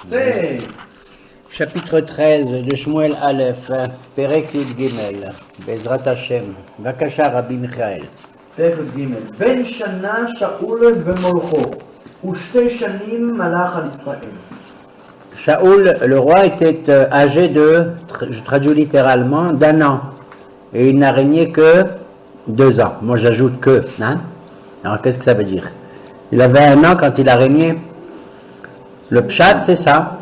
C'est Chapitre 13 de Shmuel Aleph, Perek Yud Gimel, Bezrat Hashem, Vakasha Rabbi Michael. פרק ג' בן שנה שאול ומולכו ושתי שנים מלך על ישראל. Shaoul, le roi, était âgé je traduis littéralement, d'un an. Et il n'a régné que 2 ans. Moi j'ajoute que. Hein? Alors qu'est-ce que ça veut dire? Il avait 1 an quand il a régné. Le Pshat, c'est ça.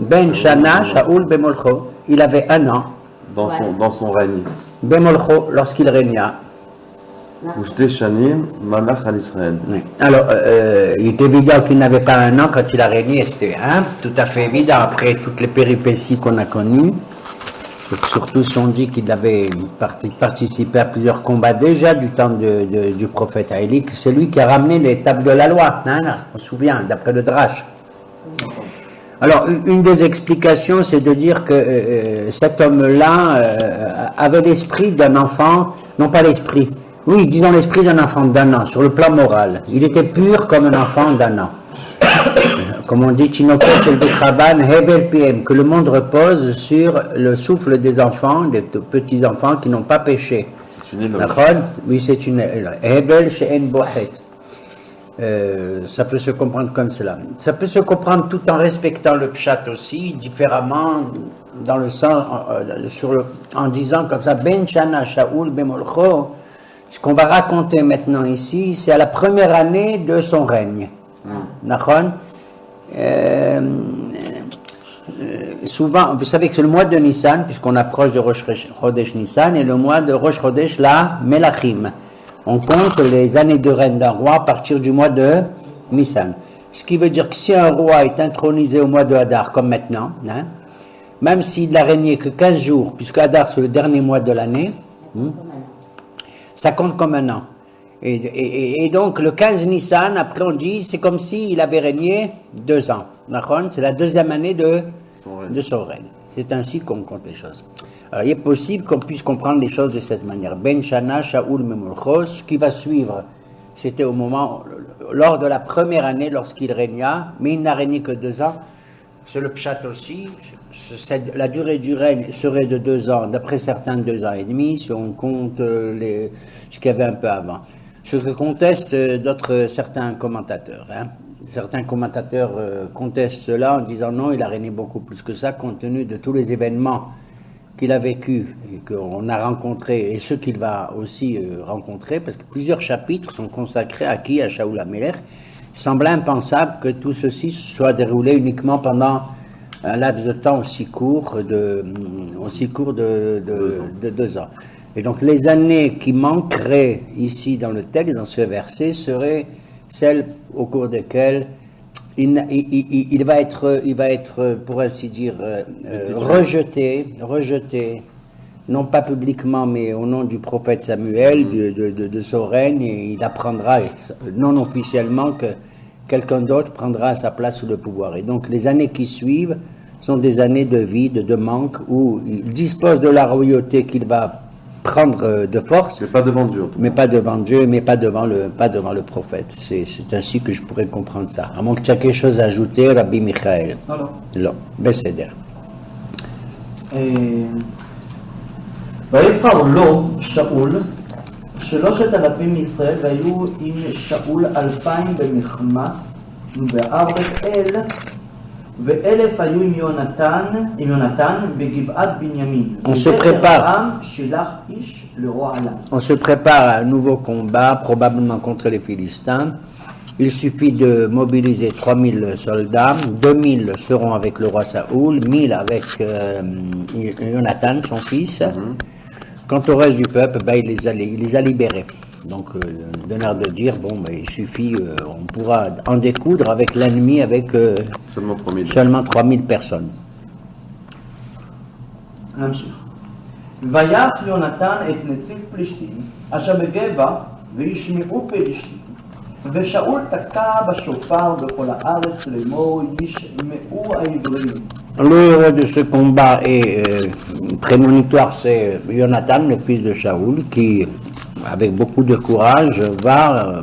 Ben Shana, Shaoul Bemolcho. Il avait 1 an. Dans son règne. Bemolcho, lorsqu'il régna. Ushte Shanim, Malach al Israël. Oui. Alors, il est évident qu'il n'avait pas 1 an quand il a régné, c'était tout à fait évident après toutes les péripéties qu'on a connues. Surtout si on dit qu'il avait participé à plusieurs combats déjà du temps du prophète Haïli, c'est lui qui a ramené les tables de la loi, on se souvient, d'après le Drash. Alors, une des explications, c'est de dire que cet homme-là avait l'esprit d'un enfant, non pas l'esprit, oui, disons l'esprit d'un enfant d'1 an, sur le plan moral. Il était pur comme un enfant d'1 an. Comme on dit, que le monde repose sur le souffle des enfants, des petits-enfants qui n'ont pas péché. C'est une éloge. Oui, c'est une Hebel she'en bohet. Ça peut se comprendre comme cela. Ça peut se comprendre tout en respectant le pshat aussi, différemment, dans le sens, en disant comme ça, Ben Shana Shaoul Bemolcho. Ce qu'on va raconter maintenant ici, c'est à la première année de son règne. Souvent, vous savez que c'est le mois de Nissan, puisqu'on approche de Rosh Chodesh Nissan, et le mois de Rosh Chodesh la Melachim. On compte les années de règne d'un roi à partir du mois de Nissan. Ce qui veut dire que si un roi est intronisé au mois de Hadar, comme maintenant, même s'il n'a régné que 15 jours, puisque Hadar c'est le dernier mois de l'année, ça compte comme 1 an. Et donc le 15 Nissan, après on dit, c'est comme s'il avait régné 2 ans. C'est la 2e année de son règne. C'est ainsi qu'on compte les choses. Alors il est possible qu'on puisse comprendre les choses de cette manière. Ben Shana, Shaoul Memolcho, ce qui va suivre, c'était lors de la première année, lorsqu'il régna, mais il n'a régné que 2 ans. C'est le pshat aussi. La durée du règne serait de 2 ans, d'après certains 2 ans et demi, si on compte ce qu'il y avait un peu avant. Ce que contestent certains commentateurs. Certains commentateurs contestent cela en disant non, il a régné beaucoup plus que ça, compte tenu de tous les événements qu'il a vécus et qu'on a rencontrés, et ceux qu'il va aussi rencontrer, parce que plusieurs chapitres sont consacrés à qui? À Shaoul HaMelech. Il semble impensable que tout ceci soit déroulé uniquement pendant un laps de temps aussi court de 2 ans. Et donc les années qui manqueraient ici dans le texte, dans ce verset, seraient celles au cours desquelles il va être, pour ainsi dire, rejeté, non pas publiquement, mais au nom du prophète Samuel, de son règne, et il apprendra, non officiellement, que quelqu'un d'autre prendra sa place sous le pouvoir. Et donc les années qui suivent sont des années de vide, de manque, où il dispose de la royauté qu'il va prendre de force. Mais pas devant Dieu. Mais pas devant Dieu, mais pas devant le prophète. C'est ainsi que je pourrais comprendre ça. À moins que tu aies quelque chose à ajouter, Rabbi Michael. לא. בסדר. ויבחר לו שאול 3,000 מישראל והיו עם שאול 2,000 במחמס ובארבעת אל ו1,000 היו עם יונתן בגבעת בנימין. On se prépare. שלח איש לרוע עליו. On se prépare à un nouveau combat, probablement contre les Philistins. Il suffit de mobiliser 3000 soldats, 2000 seront avec le roi Saoul, 1000 avec Jonathan, son fils. Quant au reste du peuple, il les a libérés. Donc, d'un air de dire, il suffit, on pourra en découdre avec l'ennemi, avec seulement 3000 personnes. נמשיך. ויח יונתן את נציב פלישתים אשר בגבע וישמעו פלישתים ושאול תקע בשופר בכל הארץ לאמור ישמעו העברים. Le héros de ce combat est prémonitoire, c'est Jonathan, le fils de Shaoul, qui avec beaucoup de courage, va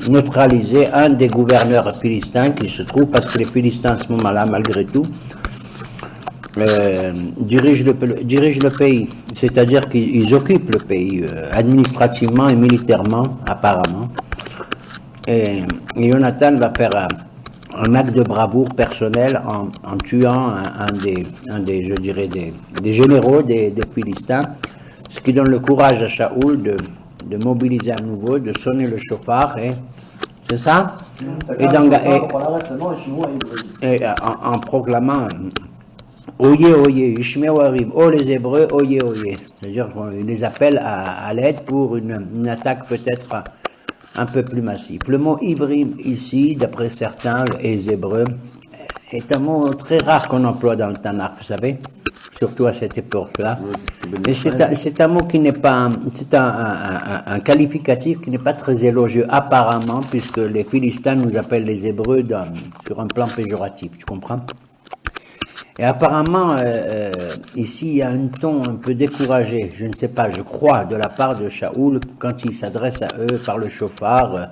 neutraliser un des gouverneurs philistins qui se trouve, parce que les Philistins à ce moment-là, malgré tout, dirigent le pays. C'est-à-dire qu'ils occupent le pays, administrativement et militairement, apparemment. Et Jonathan va faire un acte de bravoure personnel en tuant un des, je dirais, des généraux des Philistins, ce qui donne le courage à Shaoul de mobiliser à nouveau, de sonner le chauffard, c'est ça? Et en proclamant Oyez, oyez, Ishmeu Harim, oh les Hébreux, oyez, oyez. C'est-à-dire qu'il les appelle à l'aide pour une attaque peut-être un peu plus massive. Le mot Ivrim ici, d'après certains, les Hébreux, est un mot très rare qu'on emploie dans le Tanakh, vous savez, surtout à cette époque-là. Mais c'est un mot qui n'est pas, c'est un qualificatif qui n'est pas très élogieux apparemment, puisque les Philistins nous appellent les Hébreux sur un plan péjoratif, tu comprends? Et apparemment, ici, il y a un ton un peu découragé, je ne sais pas, je crois, de la part de Shaoul, quand il s'adresse à eux par le chauffard,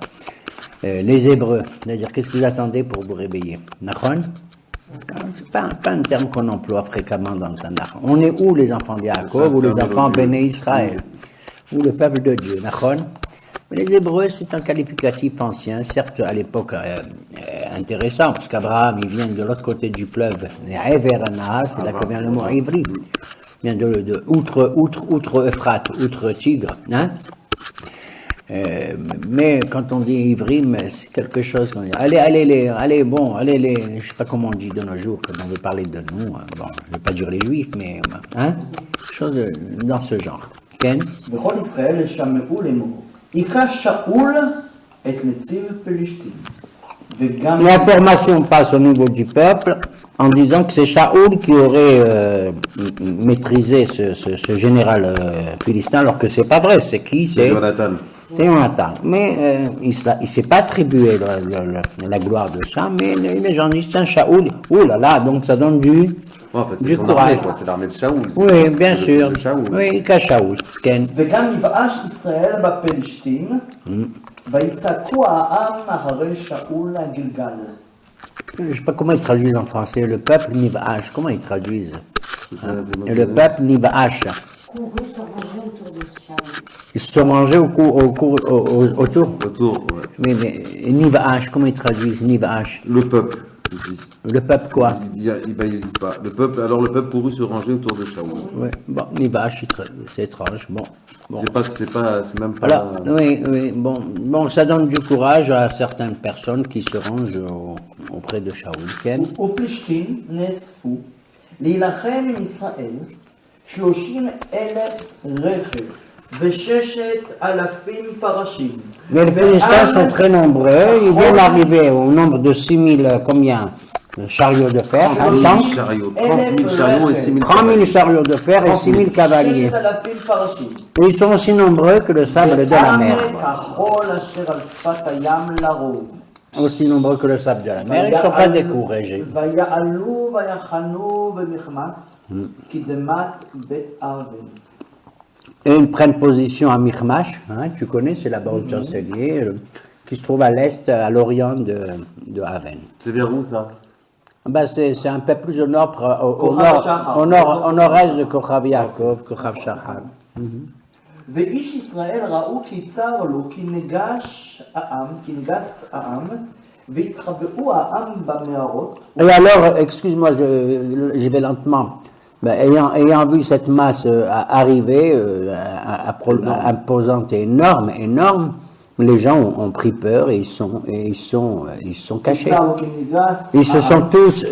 les Hébreux. C'est-à-dire, qu'est-ce que vous attendez pour vous réveiller? Nachon? C'est pas un terme qu'on emploie fréquemment dans le Tanakh. On est où les enfants d'Yaakov, ou les enfants Béné Israël, ou le peuple de Dieu? Nachon? Mais les Hébreux, c'est un qualificatif ancien, certes à l'époque intéressant, parce qu'Abraham, il vient de l'autre côté du fleuve, c'est là que vient le mot Ivri, il vient de outre Euphrate, outre Tigre, hein? Mais quand on dit Ivrim, c'est quelque chose qu'on dit. Allez, je sais pas comment on dit de nos jours, quand on veut parler de nous, bon, je vais pas dire les Juifs, mais, hein? Chose dans ce genre. Ken? וכל ישראל שמעו לאמור, היכה שאול את נציב פלישתים. L'information passe au niveau du peuple en disant que c'est Shaoul qui aurait maîtrisé ce général philistin, alors que c'est pas vrai. C'est qui? C'est Jonathan. C'est Jonathan. Mais il s'est pas attribué la gloire de ça, mais les gens disent c'est un Shaoul. Oh là là, donc ça donne du En fait, c'est du son courage. armée, quoi. C'est l'armée de Shaoul. Oui, bien C'est sûr. de Shaoul. Oui, qu'à Shaoul. Ken. וגם נבאש ישראל בפלישתים, ויצעקו העם אחרי שאול הגלגל. Je ne sais pas comment ils traduisent en français. Le peuple Nivash. Comment ils traduisent? Et Le peuple Nivash. Ils se sont rangés autour. Autour, ouais. Mais Nivash, comment ils traduisent Nivash? Le peuple. ils disent. Le peuple quoi? Ils disent pas. Le peuple, alors le peuple courut se ranger autour de Shaoul. Oui, bon, Nivash, c'est étrange. Bon. C'est même pas. Alors, oui, bon, ça donne du courage à certaines personnes qui se rangent auprès de Shaoul. Ken? ופלישתים נאספו להילחם עם ישראל 30,000 רכב ו6,000 פרשים. Mais les Philistins sont très nombreux. Ils viennent arriver au nombre de 6,000, combien? Chariots de fer, 30 000 attends. chariots, 30 000 chariots et 6 000 30 000 chariots de fer et 6 000 cavaliers. 6,000 פרשים. Et ils sont aussi nombreux que le sable de la mer. כחול אשר על שפת הים לרוב. Aussi nombreux que le sable de la mer. Ils ne sont pas découragés. ויעלו ויחנו במכמס קדמת בית ארבן. Et ils prennent position à Michmash, hein, tu connais, c'est là-bas au chancelier, qui se trouve à l'est, à l'orient de Aven. C'est vers où ça? Ben, c'est un peu plus au nord-est de Kochav Yaakov, Kochav Shachar. ואיש ישראל ראו כי צר לו, כי נגס העם, והתחבאו העם במערות. Et alors, excuse-moi, je vais lentement. Ben, ayant vu cette masse arriver, imposante et énorme, les gens ont pris peur et ils sont cachés. צר לו כי נגס Ils se sont tous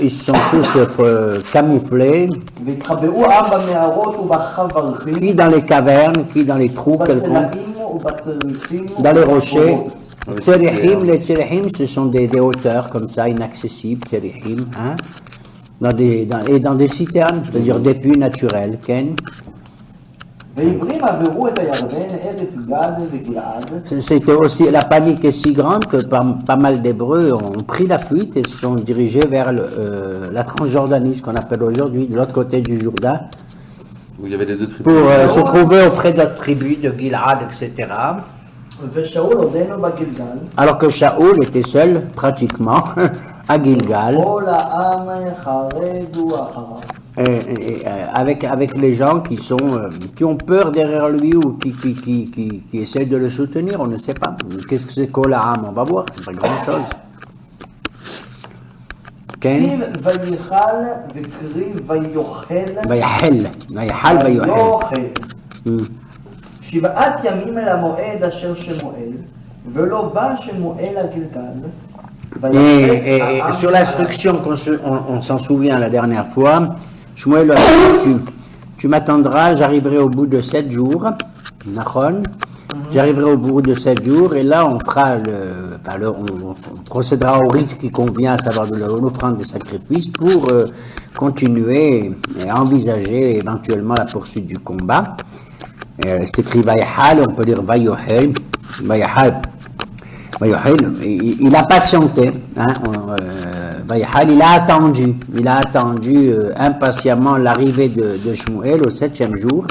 camouflés, והתחבאו העם במערות ובחברכים, qui dans les cavernes, qui dans les trous quelconques, ובסלעים ובצריחים dans les rochers. ובחורות. Tserichim, les tserichim, ce sont des hauteurs comme ça, inaccessibles, tserichim, hein, dans des citernes, c'est-à-dire des puits naturels. Ken? ועברים עברו את הירדן, ארץ גד וגלעד, C'était aussi, la panique est si grande que pas mal d'Hébreux ont pris la fuite et se sont dirigés vers la Transjordanie, ce qu'on appelle aujourd'hui, de l'autre côté du Jourdain, Où il y avait les deux tribus. pour se trouver auprès d'autres tribus, de Gilad, etc. ושאול עודנו בגלגל, Alors que Shaoul était seul, pratiquement, à Gilgal, כל העם חרדו אחריו. avec les gens qui ont peur derrière lui ou qui essaient de le soutenir, on ne sait pas. Qu'est-ce que c'est Kol Ha'am? On va voir, c'est pas grand-chose. כתיב ויכל וקרי ויוכל ויחל ויוחל. שבעת ימים אל המועד אשר שמואל, ולא בא שמואל הגלגל. Et sur l'instruction on s'en souvient la dernière fois, Shmuel a dit, tu m'attendras, j'arriverai au bout de 7 jours, Nachon, j'arriverai au bout de 7 jours, et là on fera on procédera au rite qui convient, à savoir de l'offrande des sacrifices, pour continuer et envisager éventuellement la poursuite du combat. C'est écrit Vayahal, on peut dire Vayohel, Vayahal. Il a patienté, hein, il a attendu impatiemment l'arrivée de Shmuel au 7e jour.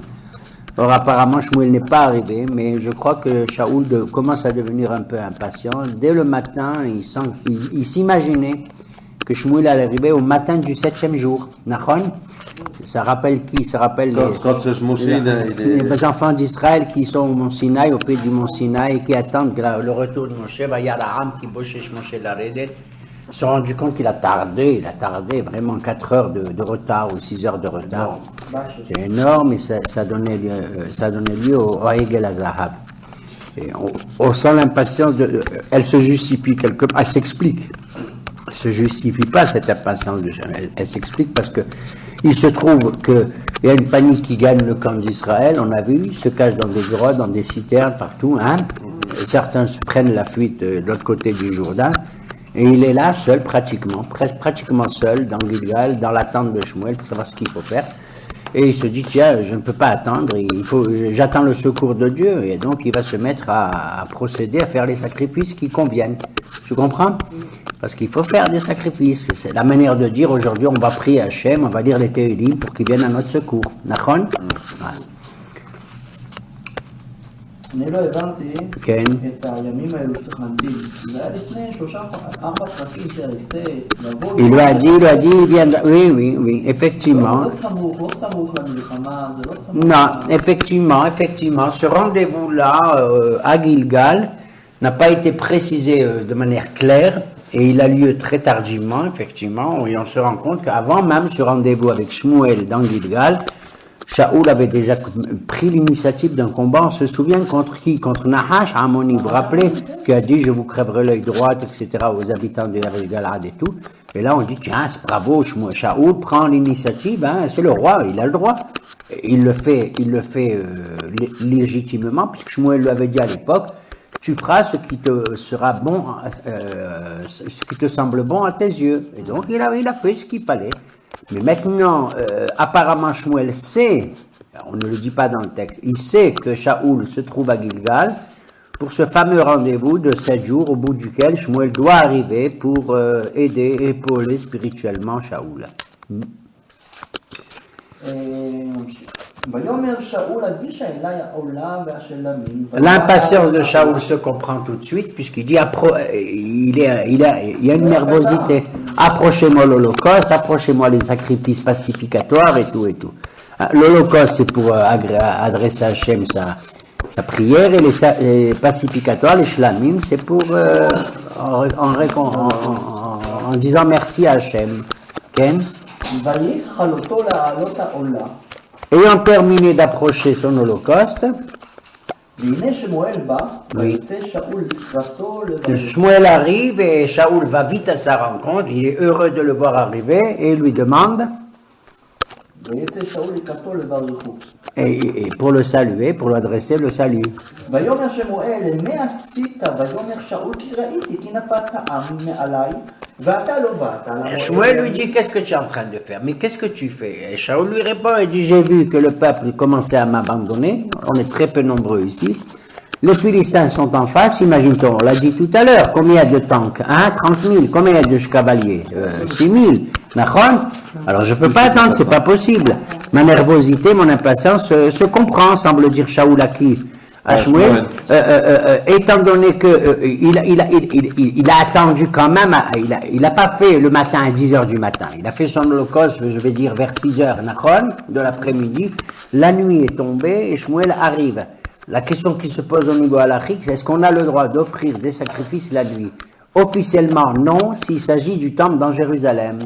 Or apparemment Shmuel n'est pas arrivé, mais je crois que Shaoul commence à devenir un peu impatient. Dès le matin, il s'imaginait que Shmuel allait arriver au matin du 7e jour. Nachon? Ça rappelle qui? Ça rappelle les enfants d'Israël qui sont au mont Sinaï, au pays du mont Sinaï, et qui attendent le retour de Moshe. Vayara'am qui bochesh Moshe Laredet. Ils se sont rendus compte qu'il a tardé vraiment 4 heures de retard ou 6 heures de retard. C'est énorme, et ça donnait lieu au Ha'egel HaZahav. On sent l'impatience, elle se justifie quelque part, elle s'explique. Elle se justifie pas cette impatience de Shmuel, elle s'explique parce que il se trouve qu'il y a une panique qui gagne le camp d'Israël, on a vu, ils se cachent dans des grottes, dans des citernes, partout, hein. Et certains se prennent la fuite de l'autre côté du Jourdain, et il est là seul pratiquement seul, dans Gilgal, dans l'attente de Shmuel, pour savoir ce qu'il faut faire. Et il se dit, tiens, je ne peux pas attendre, j'attends le secours de Dieu, et donc il va se mettre à procéder, à faire les sacrifices qui conviennent. Tu comprends? Parce qu'il faut faire des sacrifices. C'est la manière de dire, aujourd'hui, on va prier Hachem, on va lire les Tehillim pour qu'il vienne à notre secours. Nachon? Voilà. אני לא הבנתי כן. את הימים האלו שתכננתי. זה היה לפני 3-4 פרקים שהייתי לבוא... Il lui a dit, il viendra. Oui, effectivement. לא סמוך למלחמה, זה לא סמוך... Non, effectivement, ce rendez-vous-là à Gilgal n'a pas été précisé de manière claire et il a lieu très tardivement, effectivement, et on se rend compte qu'avant même ce rendez-vous avec Shmuel dans Gilgal, Shaoul avait déjà pris l'initiative d'un combat, on se souvient contre qui? Contre Nahash, Ammoni, vous vous rappelez, qui a dit je vous crèverai l'œil droit, etc. aux habitants de Yavesh Galad et tout. Et là on dit tiens, c'est bravo, Shaoul prend l'initiative, hein, c'est le roi, il a le droit. Il le fait légitimement, puisque Shmuel lui avait dit à l'époque, tu feras ce qui te sera bon, ce qui te semble bon à tes yeux. Et donc il a fait ce qu'il fallait. Mais maintenant, apparemment Shmuel sait, on ne le dit pas dans le texte, il sait que Shaoul se trouve à Gilgal pour ce fameux rendez-vous de 7 jours au bout duquel Shmuel doit arriver pour aider, épauler spirituellement Shaoul. L'impatience de Shaoul se comprend tout de suite puisqu'il dit il y a une nervosité. Approchez-moi l'Holocauste, approchez-moi les sacrifices pacificatoires et tout. L'Holocauste c'est pour adresser à Hachem sa prière et les pacificatoires, les shlamim, c'est pour en disant merci à Hachem. Ken? Ayant terminé d'approcher son holocauste, oui. Shmuel arrive et Shaoul va vite à sa rencontre, il est heureux de le voir arriver et lui demande, et pour le saluer, pour lui adresser le salut. Shmuel lui dit, qu'est-ce que tu es en train de faire? Mais qu'est-ce que tu fais? Et Shaoul lui répond, il dit, j'ai vu que le peuple commençait à m'abandonner, on est très peu nombreux ici. Les Philistins sont en face, imagine-toi, on l'a dit tout à l'heure, combien de tanks? 30 000, combien de cavaliers? 6 000. Alors je ne peux pas attendre, c'est pas possible. Ma nervosité, mon impatience se comprend, semble dire Shaoul à Shmuel, étant donné que il a attendu quand même, il n'a pas fait le matin à 10h du matin, il a fait son holocauste, je vais dire vers 6h, de l'après-midi, la nuit est tombée et Shmuel arrive. La question qui se pose au niveau halachique, c'est est-ce qu'on a le droit d'offrir des sacrifices la nuit? Officiellement, non, s'il s'agit du temple dans Jérusalem.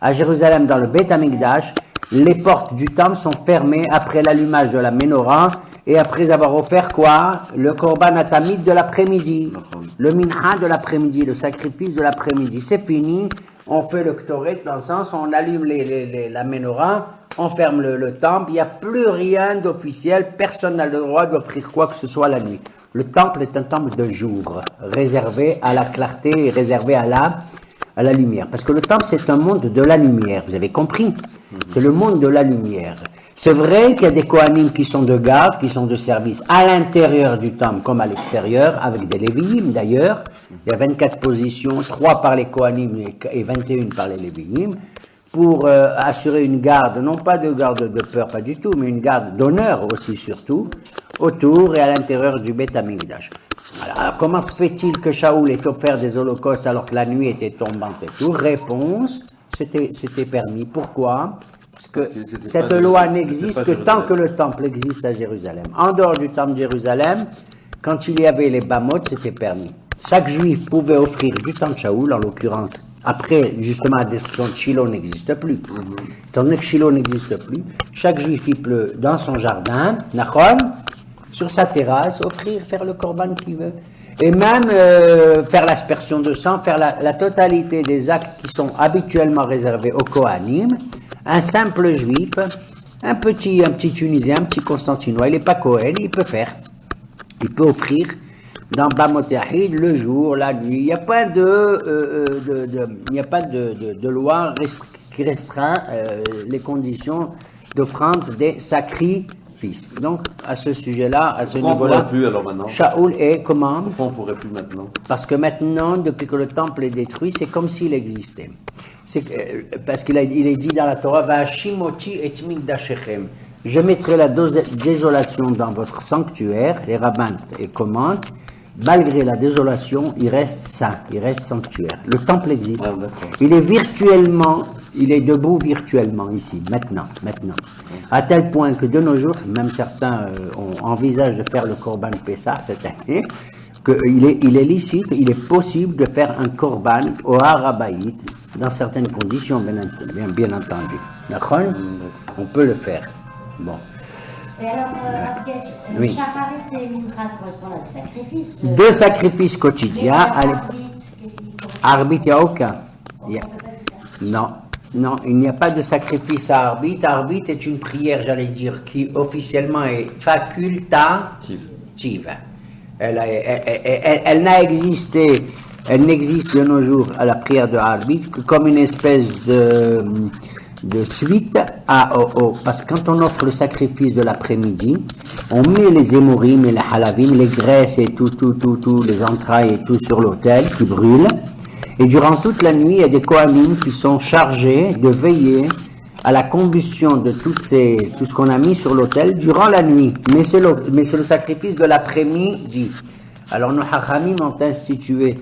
À Jérusalem, dans le Beth Amikdash, les portes du temple sont fermées après l'allumage de la menorah et après avoir offert quoi? Le korban atamid de l'après-midi, le minha de l'après-midi, le sacrifice de l'après-midi. C'est fini, on fait le ktoret dans le sens où on allume la menorah, on ferme le temple, il n'y a plus rien d'officiel, personne n'a le droit d'offrir quoi que ce soit la nuit. Le temple est un temple de jour, réservé à la clarté et réservé à la lumière. Parce que le temple, c'est un monde de la lumière, vous avez compris? C'est le monde de la lumière. C'est vrai qu'il y a des Kohanim qui sont de garde, qui sont de service à l'intérieur du temple comme à l'extérieur, avec des Lévi'im d'ailleurs. Il y a 24 positions, 3 par les Kohanim et 21 par les Lévi'im, pour assurer une garde, non pas de garde de peur, pas du tout, mais une garde d'honneur aussi surtout, autour et à l'intérieur du Beth Amikdash. Alors, comment se fait-il que Shaoul ait offert des holocaustes alors que la nuit était tombante et tout? Réponse, c'était permis. Pourquoi? Parce que cette loi n'existe que tant que le temple existe à Jérusalem. En dehors du temple de Jérusalem, quand il y avait les Bamot, c'était permis. Chaque juif pouvait offrir du temps de Shaoul, en l'occurrence. Après, justement, la destruction de Shiloh n'existe plus. Étant donné que Shiloh n'existe plus, chaque juif, il peut, dans son jardin, Nachon, sur sa terrasse, faire le korban qu'il veut. Et même faire l'aspersion de sang, faire la totalité des actes qui sont habituellement réservés aux Kohanim. Un simple juif, un petit Tunisien, un petit Constantinois, il n'est pas Kohen, il peut faire. Il peut offrir dans Bamot Yahid le jour, la nuit. Il n'y a pas de loi qui restreint les conditions d'offrande des sacrifices. Donc, à ce sujet-là, à ce niveau-là, Shaoul est comment? Pourquoi on ne pourrait plus maintenant? Parce que maintenant, depuis que le temple est détruit, c'est comme s'il existait. Parce qu'il est dit dans la Torah, Va'ashimoti et mikdashechem. Je mettrai la désolation dans votre sanctuaire, les rabbins et commandent. Malgré la désolation, il reste saint, il reste sanctuaire. Le temple existe. Il est debout virtuellement ici, maintenant. À tel point que de nos jours, même certains envisagent de faire le Korban Pessah cette année, qu'il est licite, il est possible de faire un Korban au Har Habayit, dans certaines conditions, bien entendu. D'accord? On peut le faire. Bon. Et alors, oui. Shacharit et Mincha correspondent à des sacrifices. Deux sacrifices quotidiens. Arbit, il n'y a aucun. Non, il n'y a pas de sacrifice à Arbit. Arbit est une prière, j'allais dire, qui officiellement est facultative. Elle n'a existé, elle n'existe de nos jours à la prière de Arbit que comme une espèce de suite parce que quand on offre le sacrifice de l'après-midi, on met les émourim et les halavim, les graisses et tout, les entrailles et tout sur l'autel qui brûle. Et durant toute la nuit, il y a des Kohanim qui sont chargés de veiller à la combustion de tout ce qu'on a mis sur l'autel durant la nuit. Mais c'est le sacrifice de l'après-midi. Alors nos Chachamim ont institué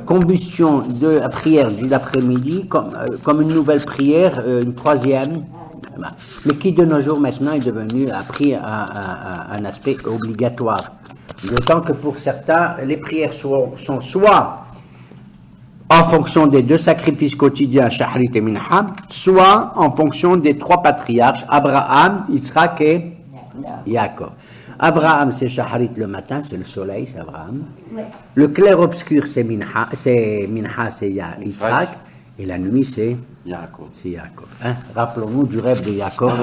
combustion de la prière du l'après-midi comme une nouvelle prière, une troisième, mais qui de nos jours maintenant est devenu pris un aspect obligatoire. D'autant que pour certains, les prières sont soit en fonction des deux sacrifices quotidiens, Shacharit et Mincha, soit en fonction des trois patriarches, Abraham, Yitzhak et Yaakov. Abraham, c'est Shacharit le matin, c'est le soleil, c'est Abraham. Ouais. Le clair-obscur, c'est Mincha, c'est Yitzhak. Et la nuit, c'est Yaakov. Hein? Rappelons-nous du rêve de Yaakov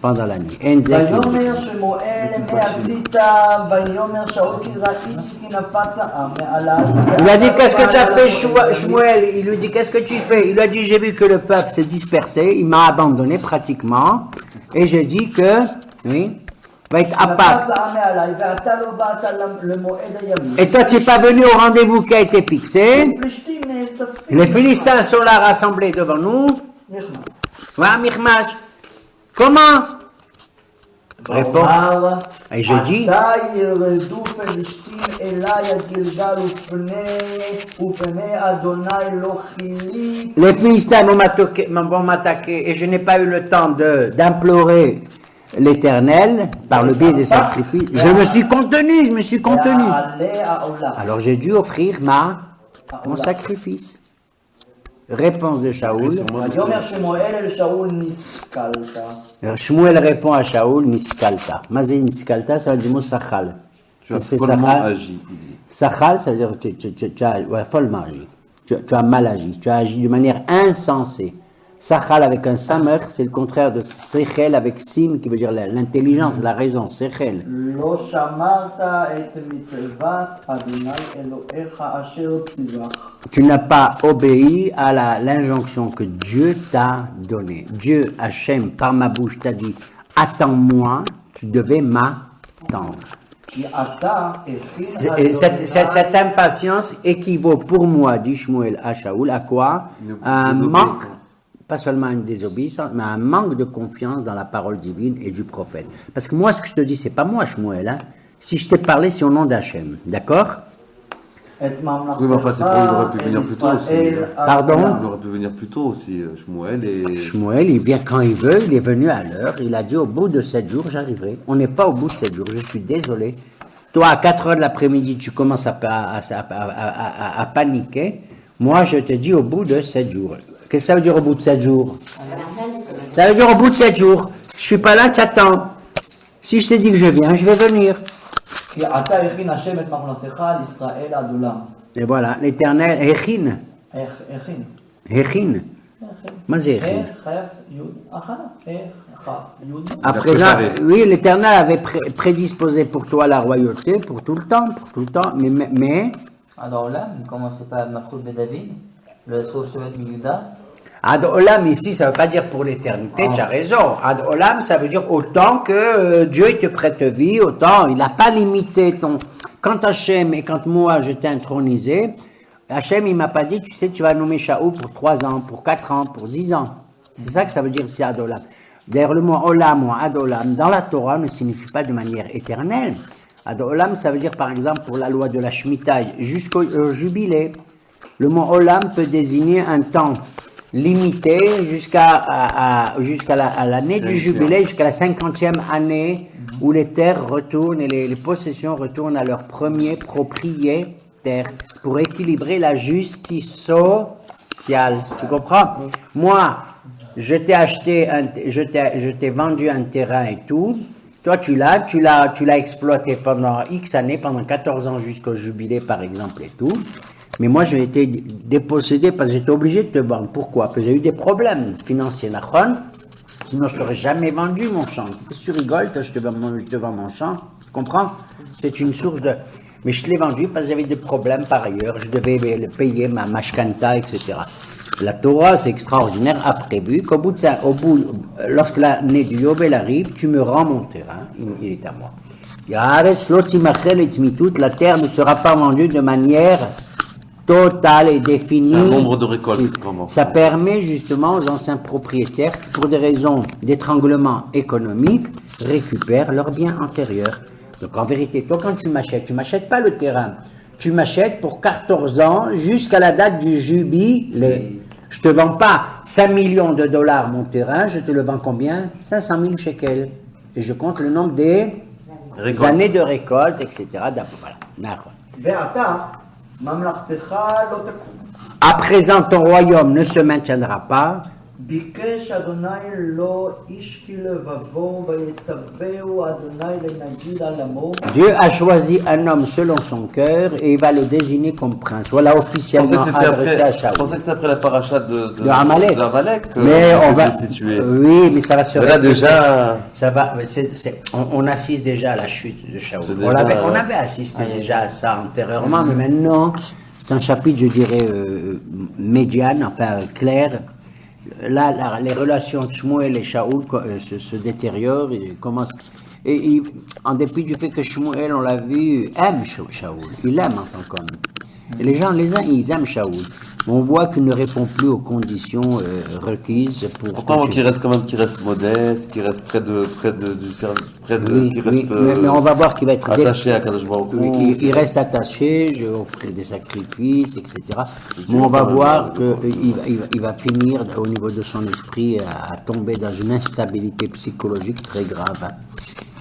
pendant la nuit. ויאמר שמואל עשית ויאמר שאול כי ראיתי כי נפץ העם מעליי. Il lui a dit qu'est-ce que tu as fait Shmuel? Il lui dit qu'est-ce que tu fais? Il lui a dit j'ai vu que le peuple s'est dispersé, il m'a abandonné pratiquement et j'ai dit que oui. va être à נתת Pâques. זעה מעליי, ואתה לא באת למועד הימים. Et toi, tu n'es pas venu au rendez-vous qui a été fixé. פלישתים נאספים. Les Philistins sont là rassemblés devant nous. נכנס. Voilà, Michmash. Comment? Réponds. אמר, Et je dis, עתה ירדו פלישתים אליי עד גלגל ופני אדוני לא חילי. les Philistins vont m'attaquer et je n'ai pas eu le temps d'implorer l'Éternel par le biais des sacrifices. Je me suis contenu. ועלה העולה. Alors j'ai dû offrir mon sacrifice. Réponse de Shaoul. ויאמר שמואל אל שאול נסכלת. Shmuel répond à Shaoul, Niskalta. Mazé Niskalta, ça veut dire mot Sachal. Tu as C'est follement Sachal. agi. il dit. Sachal, ça veut dire que tu as follement agi. Tu as mal agi. Tu as agi de manière insensée. Sachal avec un samer, c'est le contraire de Sechel avec Sin, qui veut dire l'intelligence, la raison. Sechel. לא שמרת את מצוות אדוני אלוהיך אשר ציווך. Tu n'as pas obéi à l'injonction que Dieu t'a donnée. Dieu, Hachem, par ma bouche, t'a dit attends-moi, tu devais m'attendre. כי אתה הכין Et cette impatience équivaut pour moi, dit Shmuel à Shaoul, à quoi? À un manque, pas seulement une désobéissance, mais un manque de confiance dans la parole divine et du prophète. Parce que moi, ce que je te dis, c'est pas moi, Shmuel. Hein. Si je t'ai parlé, c'est au nom d'Hachem. D'accord? את ממלכתך Oui, mais enfin, c'est pour lui, il aurait pu אל venir plus tôt aussi. ישראל Pardon? Il aurait pu venir plus tôt aussi, Shmuel. Et... Shmuel, il vient quand il veut, il est venu à l'heure, il a dit au bout de 7 jours, j'arriverai. On n'est pas au bout de 7 jours, je suis désolé. Toi, à 4 heures de l'après-midi, tu commences à paniquer. Moi, je te dis au bout de 7 jours. Qu'est-ce que ça veut dire au bout de 7 jours? Ça veut dire au bout de 7 jours. Je suis pas là, tu attends. Si je te dis que je viens, je vais venir. כי אתה הכין השם את ממלכתך על ישראל עד עולם. Et voilà, l'Éternel, Echin. הכין. Echin. מה זה Echin? חייב יוד, הכנה. יוד. À présent, oui, l'Éternel avait prédisposé pour toi la royauté, pour tout le temps, mais עד העולם, comme c'est pas Malchut David, le source de Yuda. Ad Olam ici, ça ne veut pas dire pour l'éternité, tu as raison. Ad Olam, ça veut dire autant que Dieu te prête vie, autant. Il n'a pas limité ton... Quand Hachem et quand moi je t'ai intronisé, Hachem il m'a pas dit, tu sais, tu vas nommer Shaoul pour 3 ans, pour 4 ans, pour 10 ans. C'est ça que ça veut dire ici Ad Olam. D'ailleurs, le mot Olam ou Ad Olam dans la Torah ne signifie pas de manière éternelle. Ad Olam, ça veut dire par exemple pour la loi de la Shemitah jusqu'au jubilé. Le mot Olam peut désigner un temps limité jusqu'à l'année du jubilé, jusqu'à la 50e année où les terres retournent et les possessions retournent à leur premier propriétaire pour équilibrer la justice sociale. Tu comprends? Moi, je t'ai vendu un terrain et tout. Toi, tu l'as exploité pendant X années, pendant 14 ans jusqu'au jubilé par exemple et tout. Mais moi, j'ai été dépossédé parce que j'étais obligé de te vendre. Pourquoi? Parce que j'ai eu des problèmes financiers, Nachon. Sinon, je ne t'aurais jamais vendu mon champ. Si tu rigoles, je te vends mon champ. Tu comprends? C'est une source de... Mais je te l'ai vendu parce que j'avais des problèmes par ailleurs. Je devais le payer, ma mashkanta, etc. La Torah, c'est extraordinaire, a prévu qu'au bout de ça, lorsque l'année du Yobel arrive, tu me rends mon terrain. Il est à moi. La terre ne sera pas vendue de manière... total et défini. C'est un nombre de récoltes. Comment ça permet justement aux anciens propriétaires qui, pour des raisons d'étranglement économique, récupèrent leurs biens antérieurs. Donc en vérité, toi quand tu m'achètes pas le terrain, tu m'achètes pour 14 ans jusqu'à la date du jubilé. Je te vends pas 5 millions de dollars mon terrain, je te le vends combien? 500 000 shekels. Et je compte le nombre des années de récolte, etc. Voilà. ואתה ממלכתך לא תקום. À présent, ton royaume ne se maintiendra pas. ביקש אדוני לא איש כי לבבו ויצווהו אדוני לנגיד על עמו. Dieu a choisi un homme selon son cœur et il va le désigner comme prince. Voilà officiellement adressé à Shaoul. Je pensais que c'était après la paracha de Amalek. que Mais on va destituer. Oui, mais ça va se Mais là déjà, ça va. On assiste déjà à la chute de Shaoul. On avait assisté déjà à ça antérieurement, mais maintenant c'est un chapitre, je dirais, médiane, enfin clair. Là, les relations de Shmuel et Shaoul se détériorent et commencent. Et en dépit du fait que Shmuel, on l'a vu, aime Shaoul. Il aime en tant qu'homme. Et les gens, ils aiment Shaoul. On voit qu'il ne répond plus aux conditions requises pour... Pourtant, qu'il reste modeste, qu'il reste près du service, Oui, qu'il oui, reste mais on va voir qu'il va être attaché à Kadosh Baruch Hu. Oui, il reste attaché, je vais offrir des sacrifices, etc. Mais on va voir qu'il va finir au niveau de son esprit à tomber dans une instabilité psychologique très grave, hein,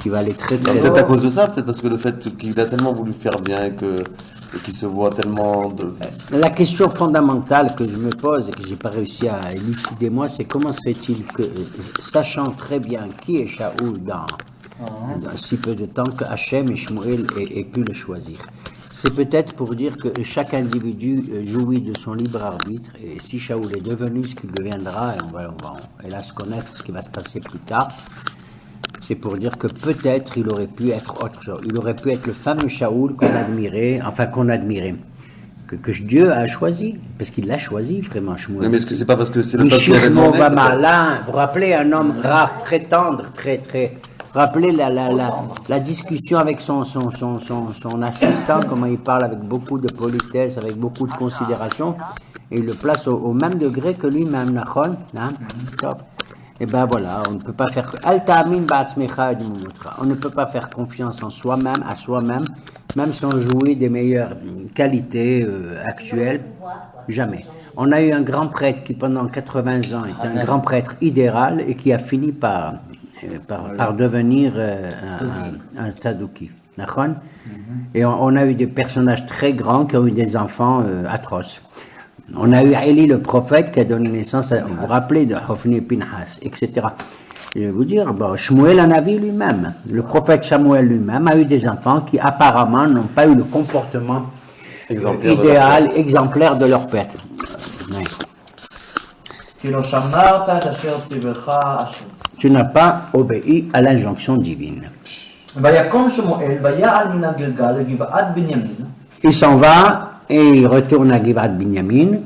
qui va aller très très Peut-être loin. à cause de ça, peut-être parce que le fait qu'il a tellement voulu faire bien et qu'il se voit tellement de... La question fondamentale que je me pose et que j'ai pas réussi à élucider moi, c'est comment se fait-il que, sachant très bien qui est Shaoul dans si peu de temps, que Hachem et Shmuel aient pu le choisir. C'est peut-être pour dire que chaque individu jouit de son libre arbitre, et si Shaoul est devenu ce qu'il deviendra, et on va hélas connaître ce qui va se passer plus tard, c'est pour dire que peut-être il aurait pu être autre chose. Il aurait pu être le fameux Shaoul qu'on admirait, que Dieu a choisi, parce qu'il l'a choisi vraiment, Shmuel. Mais est-ce que c'est pas parce que c'est le peuple qui Michel avait demandé peut-être Malin, vous vous rappelez, un homme rare, très tendre, très... Vous vous rappelez la discussion avec son assistant, comment il parle avec beaucoup de politesse, avec beaucoup de considération, et il le place au même degré que lui-même, Nachon, hein? Top. Et ben voilà, on ne peut pas faire on ne peut pas faire confiance en soi-même, à soi-même, même sans jouer des meilleures qualités actuelles, jamais. On a eu un grand prêtre qui pendant 80 ans était un grand prêtre idéal et qui a fini par devenir un tzadouki. Et on a eu des personnages très grands qui ont eu des enfants atroces. On a eu Élie le prophète qui a donné naissance, vous vous rappelez de Hofni et Pinhas, etc. Je vais vous dire, Shmuel en a vu lui-même. Le prophète Shmuel lui-même a eu des enfants qui apparemment n'ont pas eu le comportement idéal, exemplaire de leur père. Tu n'as pas obéi à l'injonction divine. Il s'en va et il retourne à Givat Binyamin.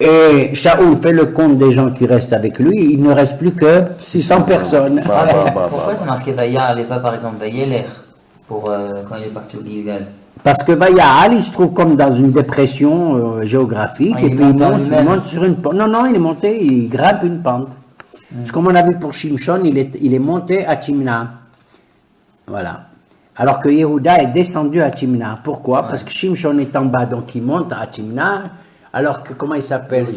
Et Shaoul fait le compte des gens qui restent avec lui. Il ne reste plus que 600 personnes. Pourquoi c'est marqué Vayal et pas par exemple Vayeler pour quand il est parti au Gilgal? Parce que Vayal, il se trouve comme dans une dépression géographique, et puis il monte sur une pente. Non, il est monté, il grimpe une pente. C'est comme on a vu pour Shimshon, il est monté à Timna. Voilà. Alors que Yehuda est descendu à Timna. Pourquoi? Parce que Shimshon est en bas, donc il monte à Timna. Alors que, comment il s'appelle?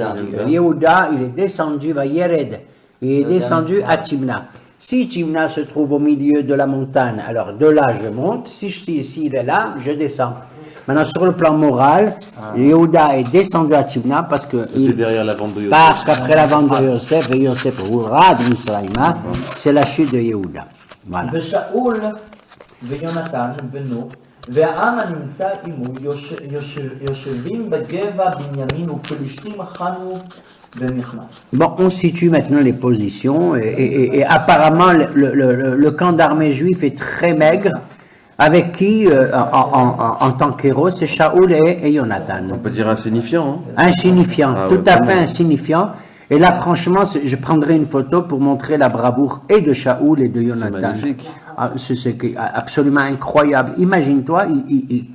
Yehuda, il est descendu, Vayered. Il est descendu à Timna. Si Timna se trouve au milieu de la montagne, alors de là je monte. S'il est là, je descends. Maintenant, sur le plan moral, Yehuda est descendu à Timna parce que parce qu'après la vente de Yosef, et Yosef Hourad Misraïma, c'est la chute de Yehuda. Voilà. והעם הנמצא עמו יושבים בגבע בנימין ופלישתים חנו ונכנס. Bon, on situe maintenant les positions et apparemment le camp d'armée juif est très maigre. Avec qui, en tant qu'héros, c'est Shaoul et Jonathan. On peut dire insignifiant. Hein? Insignifiant, tout à fait insignifiant. Et là, franchement, je prendrai une photo pour montrer la bravoure et de Shaoul et de Jonathan. C'est magnifique. C'est absolument incroyable. Imagine-toi,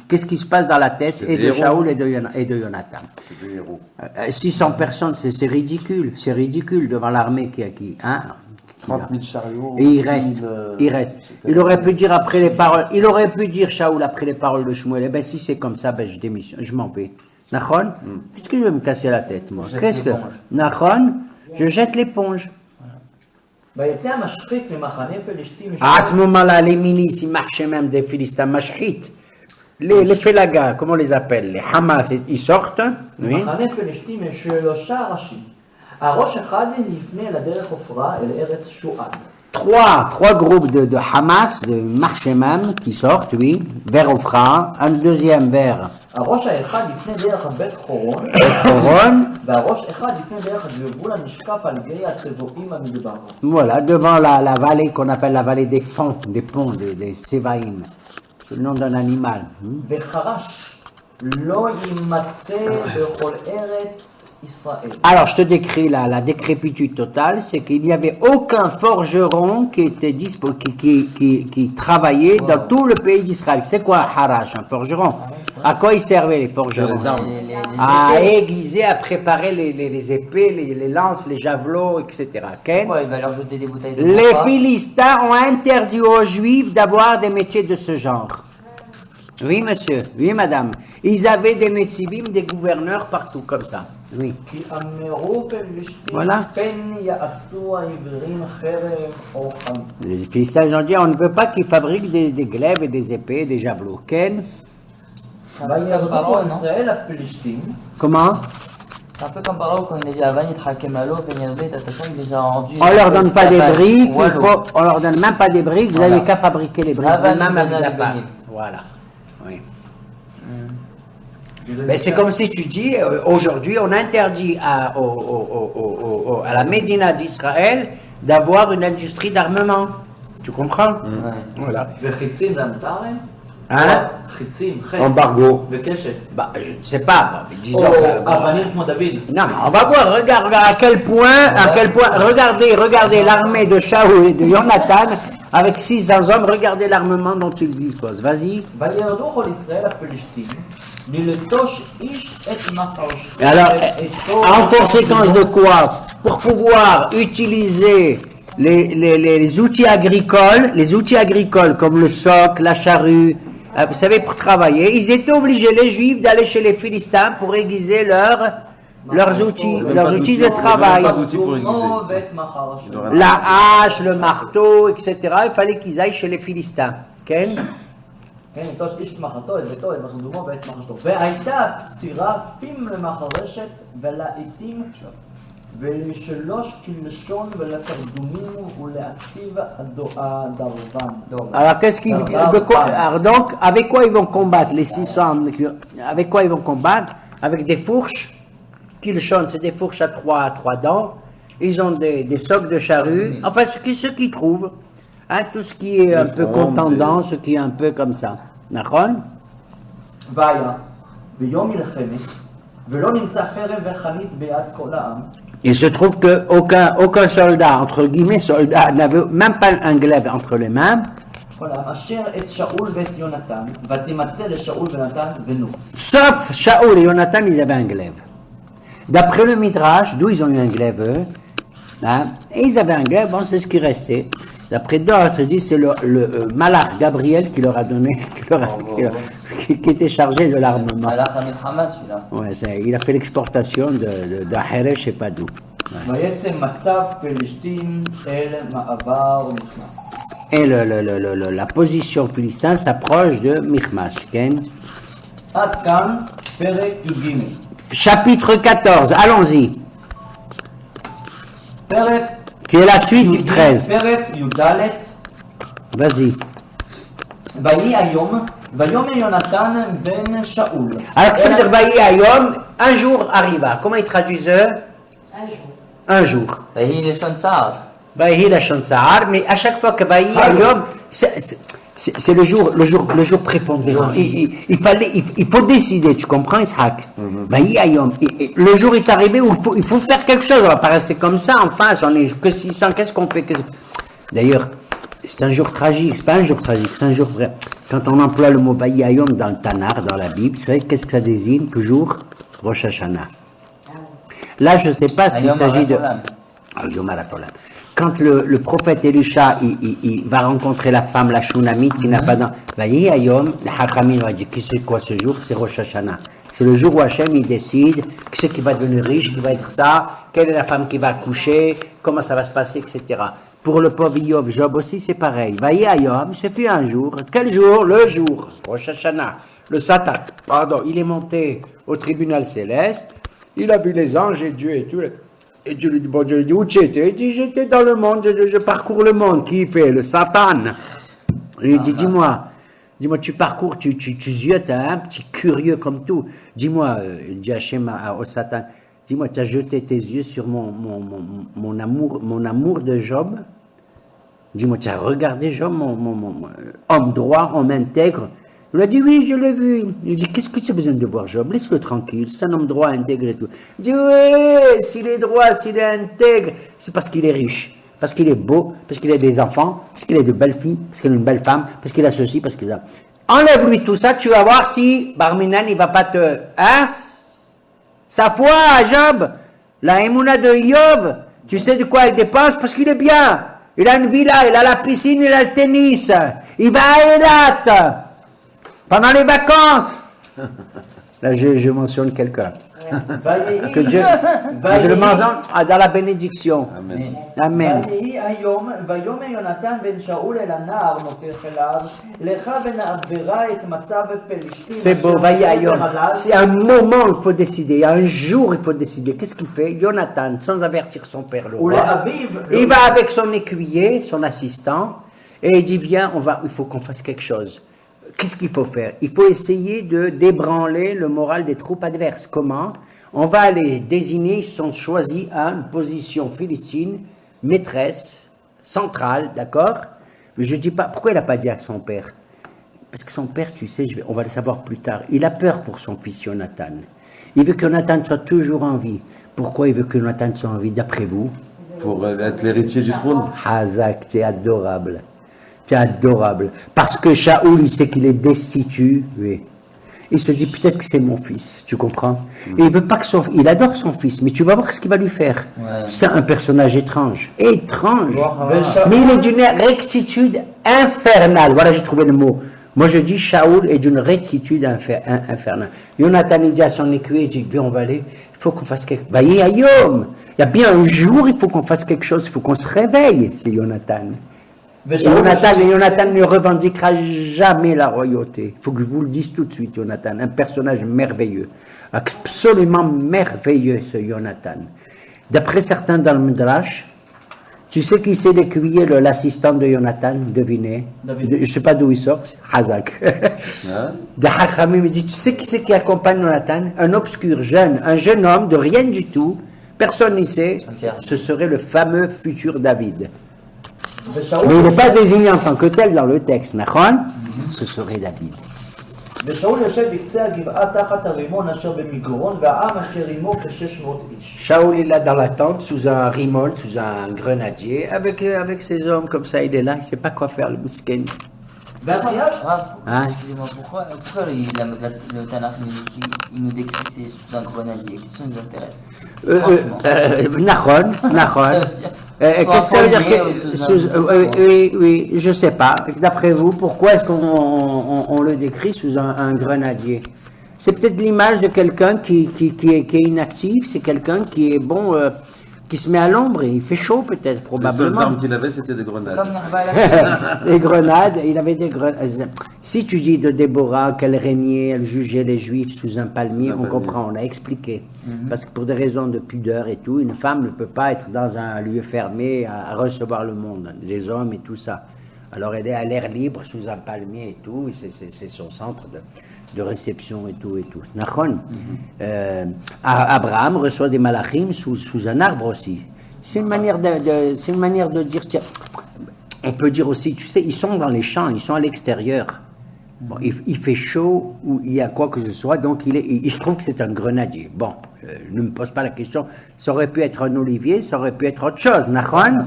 qu'est-ce qui se passe dans la tête et de Shaoul et de Jonathan. C'est des héros. 600 personnes, c'est ridicule. C'est ridicule devant l'armée qui 30 000 chariots. Et il reste. Il aurait pu dire après les paroles, Shaoul après les paroles de Shmuel, eh ben si c'est comme ça, ben je démissionne, je m'en vais. Nachon, puisque je vais me casser la tête, moi. Qu'est-ce que... Nachon, je jette l'éponge. À ce moment-là, les milices, ils marchaient même des Philistins, Mashhit. Les Félagas, comment on les appelle? Les Hamas, ils sortent. Oui. Trois groupes de Hamas, de Marchemam, qui sortent, oui, vers Ophra, un deuxième vers Choron. Voilà, devant la vallée qu'on appelle la vallée des fonds, des ponts, des Sévaïm. C'est le nom d'un animal. ישראל. Alors, je te décris la décrépitude totale, c'est qu'il n'y avait aucun forgeron qui était qui travaillait dans tout le pays d'Israël. C'est quoi un harash, un forgeron? À quoi ils servaient les forgerons? Les armes. À aiguiser, à préparer les épées, les lances, les javelots, etc. Ok? Pourquoi il va leur jeter des bouteilles de Les repas? Philistins ont interdit aux Juifs d'avoir des métiers de ce genre. Oui, monsieur. Oui, madame. Ils avaient des métivim, des gouverneurs partout, comme ça. Oui. כי אמרו פלישתים, Voilà. פן יעשו העברים חרב או חם. Les Philistins ils ont dit, on ne veut pas qu'ils fabriquent des glaives et des épées, des javelots. Ken? וירדו פרעה, כל non? ישראל הפלישתים, Comment? C'est un peu comme par là où quand il a dit à Vanit Hakem Lalo, Penyalvé, Tataton, il les a rendus. On leur donne pas des briques, Wallo. on leur donne même pas des briques, vous Voilà. n'avez qu'à fabriquer les briques Avan, même avec Benin, la Benin. pâte. Voilà. Oui. Mais c'est comme si tu dis, aujourd'hui, on interdit à la Médina d'Israël d'avoir une industrie d'armement. Tu comprends? Ouais. Voilà. וחיצים זה מותר להם? Hein? חיצים, חץ. Embargo. וקשת. Bah, je ne sais pas, bah, mais disons. או אבנים כמו דוד. Non, mais on va voir, regarde à quel point, regardez l'armée de Shaoul et de Jonathan, avec 600 hommes, regardez l'armement dont ils disposent. Vas-y. וירדו כל ישראל הפלישתים, ללטוש איש את מחרשתו. Et alors, en conséquence de quoi? Pour pouvoir utiliser les outils agricoles comme le soc, la charrue, vous savez, pour travailler, ils étaient obligés, les Juifs, d'aller chez les Philistins pour aiguiser leurs outils de travail. Pas d'outils pour aiguiser. תומו ואת מחרשתו. La hache, le marteau, etc. Il fallait qu'ils aillent chez les Philistins. Ken? כן, לטוש איש את מחרתו, את ביתו, את מחרדומו ואת מחרשתו. והייתה צירפים למחרשת ולעיתים ולשלוש כלשון ולקרדומים ולעציב הדרבן. Alors, alors, donc, avec quoi ils vont combattre les 600? Avec quoi ils vont combattre? Avec des fourches. Kilshon, c'est des fourches à trois dents. Ils ont des socs de charrue. Enfin, ce qu'ils trouvent. Hein, tout ce qui est un peu contendant, ce qui est un peu comme ça. D'accord? והיה ביום מלחמת ולא נמצא חרב וחנית ביד כל העם. Il se trouve qu'aucun soldat, entre guillemets soldat, n'avait même pas un glaive entre les mains. כל העם אשר את שאול ואת יונתן ותמצא לשאול ונתן ונוח. Sauf Shaoul et Jonathan, ils avaient un glaive. D'après le Midrash, d'où ils ont eu un glaive, eux, hein, et ils avaient un glaive, bon, c'est ce qui restait. D'après d'autres, ils disent c'est le malach Gabriel qui leur a donné, qui était chargé de l'armement. Alors, ça met Hamas, celui-là. Ouais, il a fait l'exportation d'Ahere, je sais pas d'où. Ouais. ויצא מצב פלישתים אל מעבר נכנס. Et la position philistin s'approche de Michmash. Ken? עד כאן פרק י"ג. Chapitre 14, allons-y, פרק qui est la suite du י"ג, 13. פרק י"ד. Vas-y. ויהי היום ויאמר יונתן בן שאול. Alors, que ça veut dire Vaïe Ayom, un jour arriva. Comment ils traduisent eux? Un jour. Un jour. Vaïe les Shontsar. Vaïe la Shantzahar, mais à chaque fois que Vaïe Ayom, c'est le jour prépondérant. Il faut décider, tu comprends, Ishaq? Vaïe Ayom, le jour est arrivé où il faut faire quelque chose. On va pas rester comme ça en face, on est que 600, qu'est-ce qu'on fait? D'ailleurs, c'est un jour tragique, c'est pas un jour tragique, c'est un jour vrai. Quand on emploie le mot Vaïe Ayom dans le Tanar, dans la Bible, c'est vrai, qu'est-ce que ça désigne? Toujours Rosh Hashanah. Là, je ne sais pas s'il s'agit de... Yom HaLatolam. Quand le prophète Elisha, il va rencontrer la femme, la Shunamite, qui n'a pas d'enfant, Vaïe Ayom, le Hachamim va dire, c'est quoi ce jour? C'est Rosh Hashanah. C'est le jour où Hachem, il décide qui c'est qui va devenir riche, qui va être ça, quelle est la femme qui va accoucher, comment ça va se passer, etc. Pour le pauvre Yov, Job aussi, c'est pareil. Vaïe Ayom, c'est fait un jour. Quel jour? Le jour. Rosh Hashanah. Le Satan, pardon, il est monté au tribunal céleste, il a vu les anges et Dieu et tout. Et Dieu lui dit, bon Dieu, où tu étais? Il dit, j'étais dans le monde, je parcours le monde. Qui fait? Le Satan. Il lui dit, dis-moi, tu parcours, tu ziotes, un petit curieux comme tout. Dis-moi, il dit Hachem au Satan, dis-moi, tu as jeté tes yeux sur mon amour de Job? Dis-moi, tu as regardé Job, mon homme droit, homme intègre? Il a dit oui, je l'ai vu. Il dit qu'est-ce que tu as besoin de voir Job? Laisse-le tranquille, c'est un homme droit, intègre et tout. Il dit oui, s'il est droit, s'il est intègre, c'est parce qu'il est riche, parce qu'il est beau, parce qu'il a des enfants, parce qu'il a de belles filles, parce qu'il a une belle femme, parce qu'il a ceci, parce qu'il a... Enlève-lui tout ça, tu vas voir si Barminan il va pas te... Hein? Sa foi à Job, la émouna de Yov, tu sais de quoi il dépense? Parce qu'il est bien. Il a une villa, il a la piscine, il a le tennis. Il va à Eilat pendant les vacances. Là, je mentionne quelqu'un. Que Dieu, je le mentionne dans la bénédiction. Amen. Amen. ויהי היום, ויאמר יונתן בן שאול אל הנער מוסך אליו, לך ונעברה את מצב פלשתים. C'est beau, c'est un moment il faut décider, un jour il faut décider. Qu'est-ce qu'il fait? Jonathan, sans avertir son père le roi, il va avec son écuyer, son assistant, et il dit viens, il faut qu'on fasse quelque chose. Qu'est-ce qu'il faut faire? Il faut essayer de débranler le moral des troupes adverses. Comment? On va les désigner, ils sont choisis à une position philistine, maîtresse, centrale, d'accord? Mais je ne dis pas, pourquoi il n'a pas dit à son père? Parce que son père, tu sais, on va le savoir plus tard, il a peur pour son fils Jonathan. Il veut que Jonathan soit toujours en vie. Pourquoi il veut que Jonathan soit en vie, d'après vous? Pour être l'héritier du trône. Hazak, tu es adorable. Tu es adorable. Parce que Shaoul, il sait qu'il est destitué. Oui. Il se dit peut-être que c'est mon fils, tu comprends? Et il veut pas que il adore son fils, mais tu vas voir ce qu'il va lui faire. Ouais. C'est un personnage étrange. Étrange. Wow. Mais il est d'une rectitude infernale. Voilà, j'ai trouvé le mot. Moi, je dis Shaoul est d'une rectitude infernale. Jonathan, il dit à son écuyer, il dit, viens, on va aller, il faut qu'on fasse quelque chose. Il y a bien un jour, il faut qu'on fasse quelque chose, il faut qu'on se réveille, c'est Jonathan. Et Jonathan ne revendiquera jamais la royauté. Il faut que je vous le dise tout de suite, Jonathan. Un personnage merveilleux. Absolument merveilleux, ce Jonathan. D'après certains dans le Midrash, tu sais qui c'est l'écuyer, l'assistant de Jonathan? Devinez. Je ne sais pas d'où il sort, c'est Hazak. De Hachamim, il dit, tu sais qui c'est qui accompagne Jonathan? Un obscur jeune, un jeune homme de rien du tout. Personne n'y sait. Ce serait le fameux futur David. Mais il n'est pas désigné en tant que tel dans le texte, Nachon? Ce serait David. ושאול יושב בקצה הגבעה תחת הרימון אשר במגרון והעם אשר עמו כ-600 איש. Shaoul est là dans la tente, sous un rimon, sous un grenadier, avec ses hommes comme ça, il est là, il ne sait pas quoi faire, le miskin. Ah, excusez-moi, pourquoi le Tanakh il nous décrit que c'est sous un grenadier? Qu'est-ce qui nous intéresse? Nachon. Qu'est-ce que ça veut dire que, oui, je sais pas. D'après vous, pourquoi est-ce qu'on le décrit sous un grenadier? C'est peut-être l'image de quelqu'un qui est inactif, c'est quelqu'un qui est bon, qui se met à l'ombre et il fait chaud peut-être, probablement. Les seules armes qu'il avait, c'était des grenades. Des grenades, il avait des grenades. Si tu dis de Déborah qu'elle régnait, elle jugeait les Juifs sous un palmier, on comprend, on a expliqué. Parce que pour des raisons de pudeur et tout, une femme ne peut pas être dans un lieu fermé à recevoir le monde, les hommes et tout ça. Alors elle est à l'air libre sous un palmier et tout, et c'est son centre de réception et tout. Nachon. Abraham reçoit des malachim sous un arbre aussi. C'est une manière de dire, tiens, on peut dire aussi, tu sais, ils sont dans les champs, ils sont à l'extérieur. Bon, il fait chaud ou il y a quoi que ce soit, donc il se trouve que c'est un grenadier. Bon, ne me pose pas la question, ça aurait pu être un olivier, ça aurait pu être autre chose, Nachon.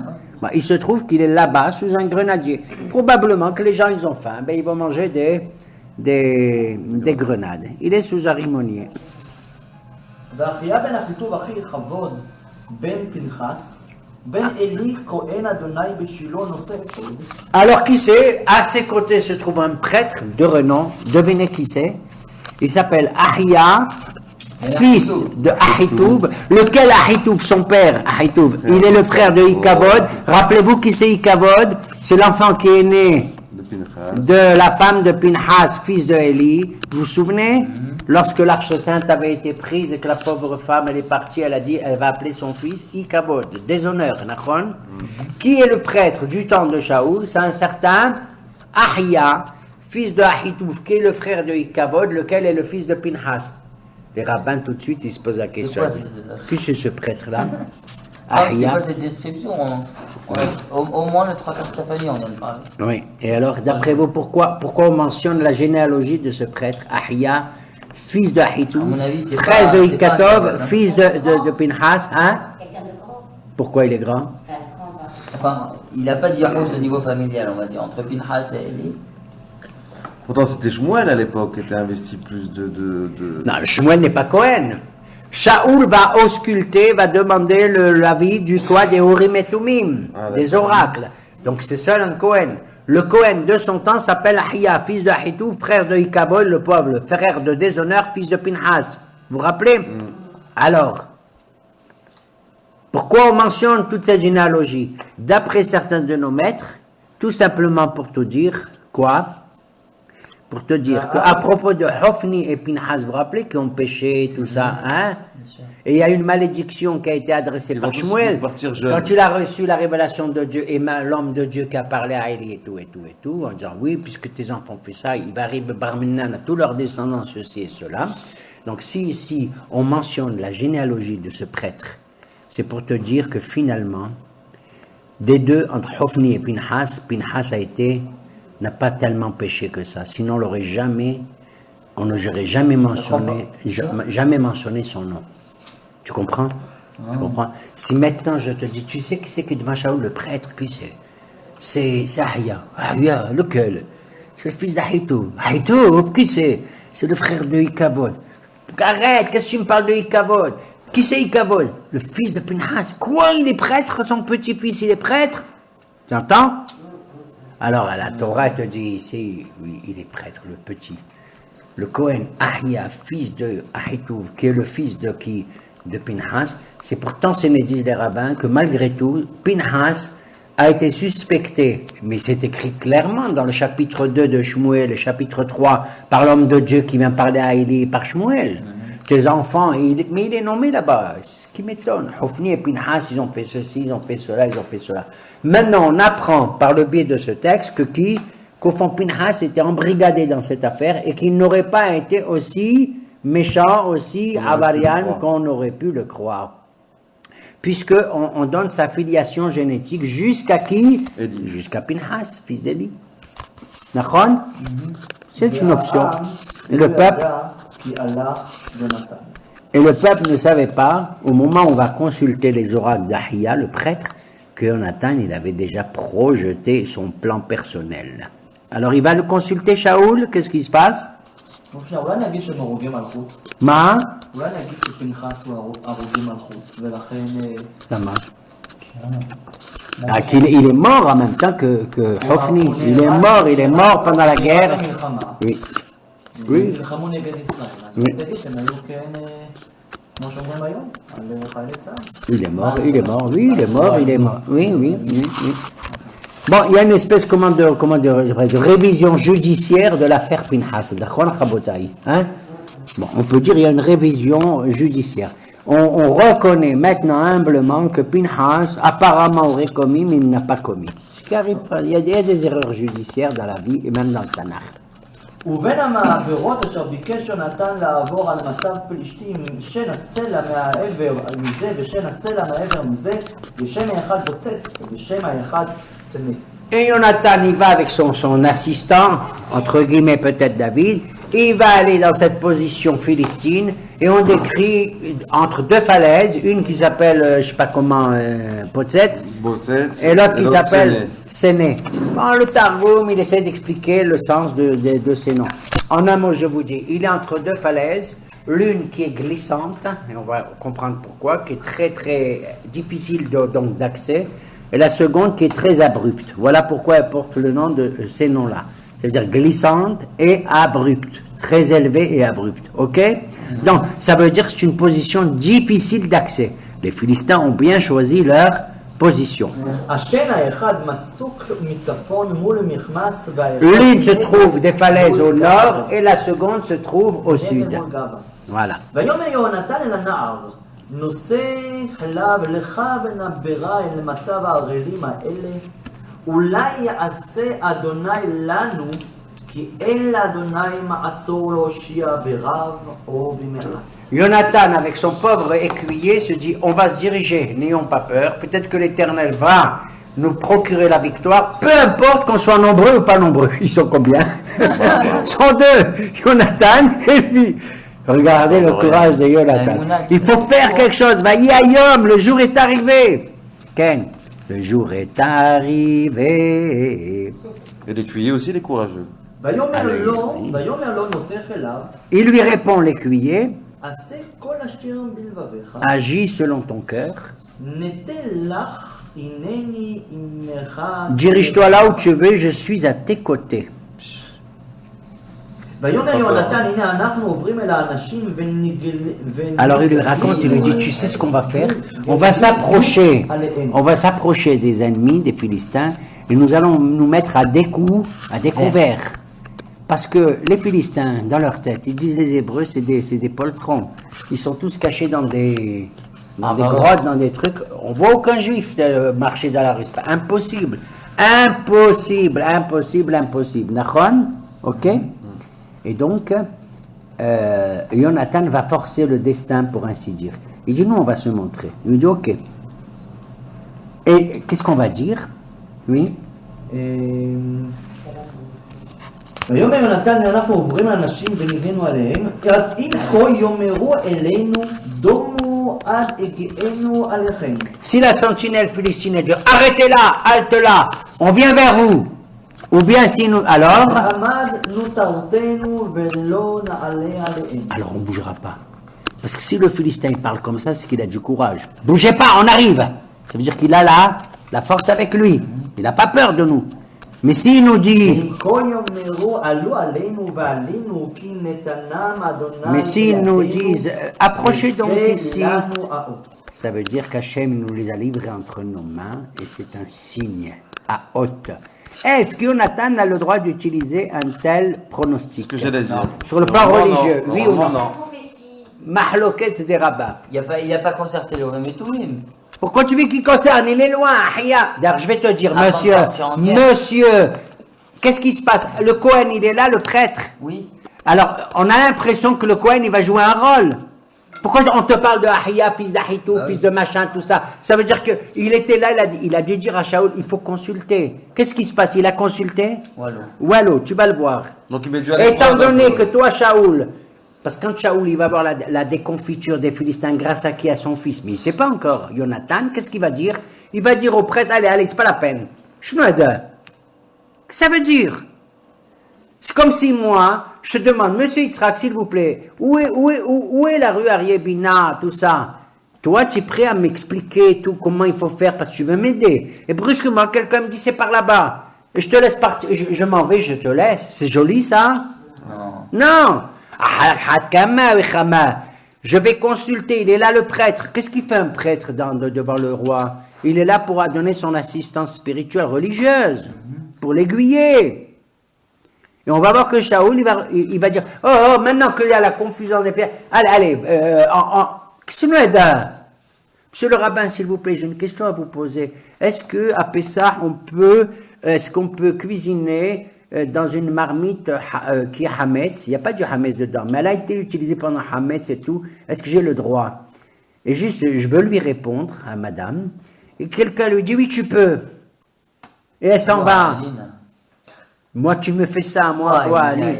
Bon, il se trouve qu'il est là-bas sous un grenadier. Probablement que les gens, ils ont faim, ben, ils vont manger des grenades. Il est sous un rimonier. ואחיה בן אחיטוב אחי כבוד בן פנחס בן עלי כהן אדוני בשילה נושא אפוד. Alors qui c'est? À ses côtés se trouve un prêtre de renom. Devinez qui c'est? Il s'appelle Ahia, fils de Ahitoub. Lequel Ahitoub? Son père Ahitoub. Il est le frère de Ikavod. Rappelez-vous qui c'est Ikavod? C'est l'enfant qui est né de la femme de Pinhas, fils de Élie. Vous vous souvenez? Lorsque l'arche sainte avait été prise et que la pauvre femme elle est partie, elle a dit elle va appeler son fils Ikavod, déshonneur, Nachon. Qui est le prêtre du temps de Shaoul? C'est un certain Ahia, fils de Ahitouf, qui est le frère de Ikavod, lequel est le fils de Pinhas. Les rabbins tout de suite ils se posent la question. C'est quoi, qui c'est ce prêtre-là? c'est Ahia. pas cette description. Au moins le 3/4 de sa famille, on vient de parler. Oui. Et alors, d'après vous, pourquoi on mentionne la généalogie de ce prêtre, Ahia, fils de Ahitoub, À mon avis, c'est frère pas- de c'est pas un Ikatov, Kabbalah. fils de Pinhas, hein? Quelqu'un de grand. Pourquoi il est grand? Enfin, grand, pas. Enfin, il n'a pas de Yahous au niveau familial, on va dire, entre Pinhas et Eli. Pourtant, c'était Shmuel à l'époque qui était investi plus de... Non, Shmuel n'est pas Cohen. Shaoul va ausculter, va demander l'avis du quoi des Urim et Tumim, Ah, des d'accord. oracles. Donc c'est seul un Cohen. Le Cohen de son temps s'appelle Ahia, fils de Ahitoub, frère de Ikabod, le pauvre, le frère de déshonneur, fils de Pinhas. Vous vous rappelez? Alors, pourquoi on mentionne toute cette généalogie? D'après certains de nos maîtres, tout simplement pour te dire quoi? Pour te dire qu'à propos de Hofni et Pinhas, vous vous rappelez qu'ils ont péché, tout ça, hein? Et il y a une malédiction qui a été adressée par vont tous Shmuel. partir jeunes. Quand il a reçu la révélation de Dieu et l'homme de Dieu qui a parlé à Élie et tout, en disant oui, puisque tes enfants font ça, il va arriver Barminan à tous leurs descendants, ceci et cela. Donc si ici on mentionne la généalogie de ce prêtre, c'est pour te dire que finalement, des deux, entre Hofni et Pinhas, Pinhas n'a pas tellement péché que ça. Sinon, on n'aurait jamais mentionné son nom. Tu comprends? Tu comprends? Si maintenant je te dis, tu sais qui c'est qui est devant Shaoul, le prêtre, qui c'est? C'est Ahia. Ahia, lequel? C'est le fils d'Ahitoub. Ahitoub, qui c'est? C'est le frère de Ikabod. Arrête, qu'est-ce que tu me parles de Ikabod? Qui c'est Ikabod? Le fils de Pinhas. Quoi, il est prêtre? Son petit-fils, il est prêtre? Tu entends? Alors, à la Torah, elle te dit ici, oui, il est prêtre, le petit. Le Cohen Ahia, fils de Ahitoub, qui est le fils de Pinhas, c'est pourtant, ce me disent les rabbins, que malgré tout, Pinhas a été suspecté, mais c'est écrit clairement dans le chapitre 2 de Shmuel, le chapitre 3, par l'homme de Dieu qui vient parler à Élie par Shmuel. Tes enfants, mais il est nommé là-bas, c'est ce qui m'étonne. Hofni et Pinhas, ils ont fait ceci, ils ont fait cela, ils ont fait cela. Maintenant, on apprend par le biais de ce texte qu'au fond Pinhas était embrigadé dans cette affaire et qu'il n'aurait pas été aussi méchant, aussi avarian qu'on aurait pu le croire. Puisqu'on donne sa filiation génétique jusqu'à qui? Élie. Jusqu'à Pinhas, fils d'Élie. Nachon? C'est une option. Et le peuple ne savait pas, au moment où on va consulter les oracles d'Ahia, le prêtre, que Jonathan, il avait déjà projeté son plan personnel. Alors il va le consulter, Shaoul, qu'est-ce qui se passe? אולי נגיד שהם הרוגי מלכות. מה? אולי נגיד שפנחס הוא הרוגי מלכות, ולכן... למה? Il est mort en même temps que Hofni. Il est mort pendant la guerre. Oui. Oui. נלחמו נגד ישראל. אז תגיד שהם היו כן, כמו שאומרים היום, על חיילי צה"ל. Il est mort, oui, oui. Bon, il y a une espèce de révision judiciaire de l'affaire Pinhas, hein? Bon, on peut dire qu'il y a une révision judiciaire. On reconnaît maintenant humblement que Pinhas apparemment aurait commis, mais il n'a pas commis. Ce qui arrive, il y a des erreurs judiciaires dans la vie et même dans le Tanakh. ובין המעברות אשר ביקש יונתן לעבור על מצב פלישתים, שן הסלע מהעבר מזה ושן הסלע מהעבר מזה, ושם האחד פוצץ ושם האחד צמא. Et Jonathan, il va avec son assistant, entre guillemets peut-être David, il va aller dans cette position philistine, et on décrit entre deux falaises, une qui s'appelle, je sais pas comment, Potsetz, et l'autre qui s'appelle Séné. Bon, le Targum, il essaie d'expliquer le sens de ces noms. En un mot, je vous dis, il est entre deux falaises, l'une qui est glissante, et on va comprendre pourquoi, qui est très très difficile donc d'accès, et la seconde qui est très abrupte. Voilà pourquoi elle porte le nom de ces noms-là. C'est-à-dire glissante et abrupte, très élevée et abrupte. Ok? Donc, ça veut dire que c'est une position difficile d'accès. Les Philistins ont bien choisi leur position. L'une se trouve des falaises au nord et la seconde se trouve au sud. Voilà. נושא חלב לך ונברה אל מצב הערלים האלה, אולי יעשה אדוני לנו כי אין לאדוני מעצור להושיע ברב או במעט. Jonathan, avec son pauvre écuyer, se dit, on va se diriger, n'ayons pas peur, peut-être que l'Éternel va nous procurer la victoire, peu importe qu'on soit nombreux ou pas nombreux. Ils sont combien? Ils sont deux, Jonathan et lui. Regardez le courage de Jonathan. Il faut faire quelque chose. Vaïe Ayom, le jour est arrivé. Ken, le jour est arrivé. Et l'écuyer aussi, il est courageux. ויאמר לו נוסך אליו, Il lui répond l'écuyer, עשה כל אשר בלבביך, agis selon ton cœur, נתן לך, הנני עמך. dirige-toi là où tu veux, je suis à tes côtés. ויאמר יונתן, הנה אנחנו עוברים אל האנשים Alors il lui raconte, il lui dit, tu sais ce qu'on va faire? On va s'approcher des ennemis, des Philistins, et nous allons nous mettre à découvert. Parce que les Philistins, dans leur tête, ils disent les Hébreux, c'est des poltrons. Ils sont tous cachés dans des grottes, dans des trucs. On voit aucun juif marcher dans la rue. C'est pas impossible. Impossible. Nachon? Ok? Et donc, Jonathan va forcer le destin, pour ainsi dire. Il dit, nous, on va se montrer. Il lui dit, ok. Et qu'est-ce qu'on va dire? Oui? ויאמר יונתן, אנחנו עוברים לאנשים וניבאנו עליהם, אם כה יאמרו אלינו, דומו עד הגיענו עליכם. Si la sentinelle philistine dit, arrêtez-là, halte-là, on vient vers vous. Ou bien si nous... Alors on ne bougera pas. Parce que si le Philistin parle comme ça, c'est qu'il a du courage. Bougez pas, on arrive. Ça veut dire qu'il a la force avec lui. Il n'a pas peur de nous. Mais s'il nous dit... Mais s'ils nous disent, approchez donc ici, ça veut dire qu'Hachem nous les a livrés entre nos mains et c'est un signe à haute. Est-ce que Jonathan a le droit d'utiliser un tel pronostic? Ce que j'allais dire. Sur le plan religieux, oui ou non? Non. Mahloket des rabbins. Il n'a pas concerté le Urim et Tumim. Pourquoi tu veux qu'il concerne? Il est loin, Ahia. D'ailleurs, je vais te dire, Avant de partir en guerre. monsieur, qu'est-ce qui se passe? Le Cohen, il est là, le prêtre. Oui. Alors, on a l'impression que le Cohen, il va jouer un rôle. Pourquoi on te parle de Ahia, fils d'Ahitou, fils de machin, tout ça? Ça veut dire qu'il était là, il a dû dire à Shaoul, il faut consulter. Qu'est-ce qui se passe? Il a consulté? Wallo, tu vas le voir. Donc il met du Étant donné que toi, Shaoul, parce que quand Shaoul, il va voir la déconfiture des Philistins grâce à qui? À son fils. Mais il ne sait pas encore. Jonathan, qu'est-ce qu'il va dire? Il va dire au prêtre, allez, c'est pas la peine. Schneider. Qu'est-ce que ça veut dire? C'est comme si moi, je te demande, monsieur Yitzhak, s'il vous plaît, où est la rue Ariébina, tout ça? Toi, tu es prêt à m'expliquer tout, comment il faut faire, parce que tu veux m'aider. Et brusquement, quelqu'un me dit, c'est par là-bas. Et je te laisse partir, je m'en vais, je te laisse. C'est joli, ça? Non. Je vais consulter, il est là le prêtre. Qu'est-ce qu'il fait un prêtre devant le roi? Il est là pour donner son assistance spirituelle religieuse, pour l'aiguiller. Et on va voir que Shaoul, il va dire, oh, maintenant qu'il y a la confusion des pierres, allez, monsieur le rabbin, s'il vous plaît, j'ai une question à vous poser. Est-ce qu'à Pessah, est-ce qu'on peut cuisiner dans une marmite qui est Hametz? Il n'y a pas du Hametz dedans, mais elle a été utilisée pendant Hametz et tout. Est-ce que j'ai le droit? Et juste, je veux lui répondre à madame, et quelqu'un lui dit, oui, tu peux. Et elle s'en va. Moi, tu me fais ça, moi, toi, Ali.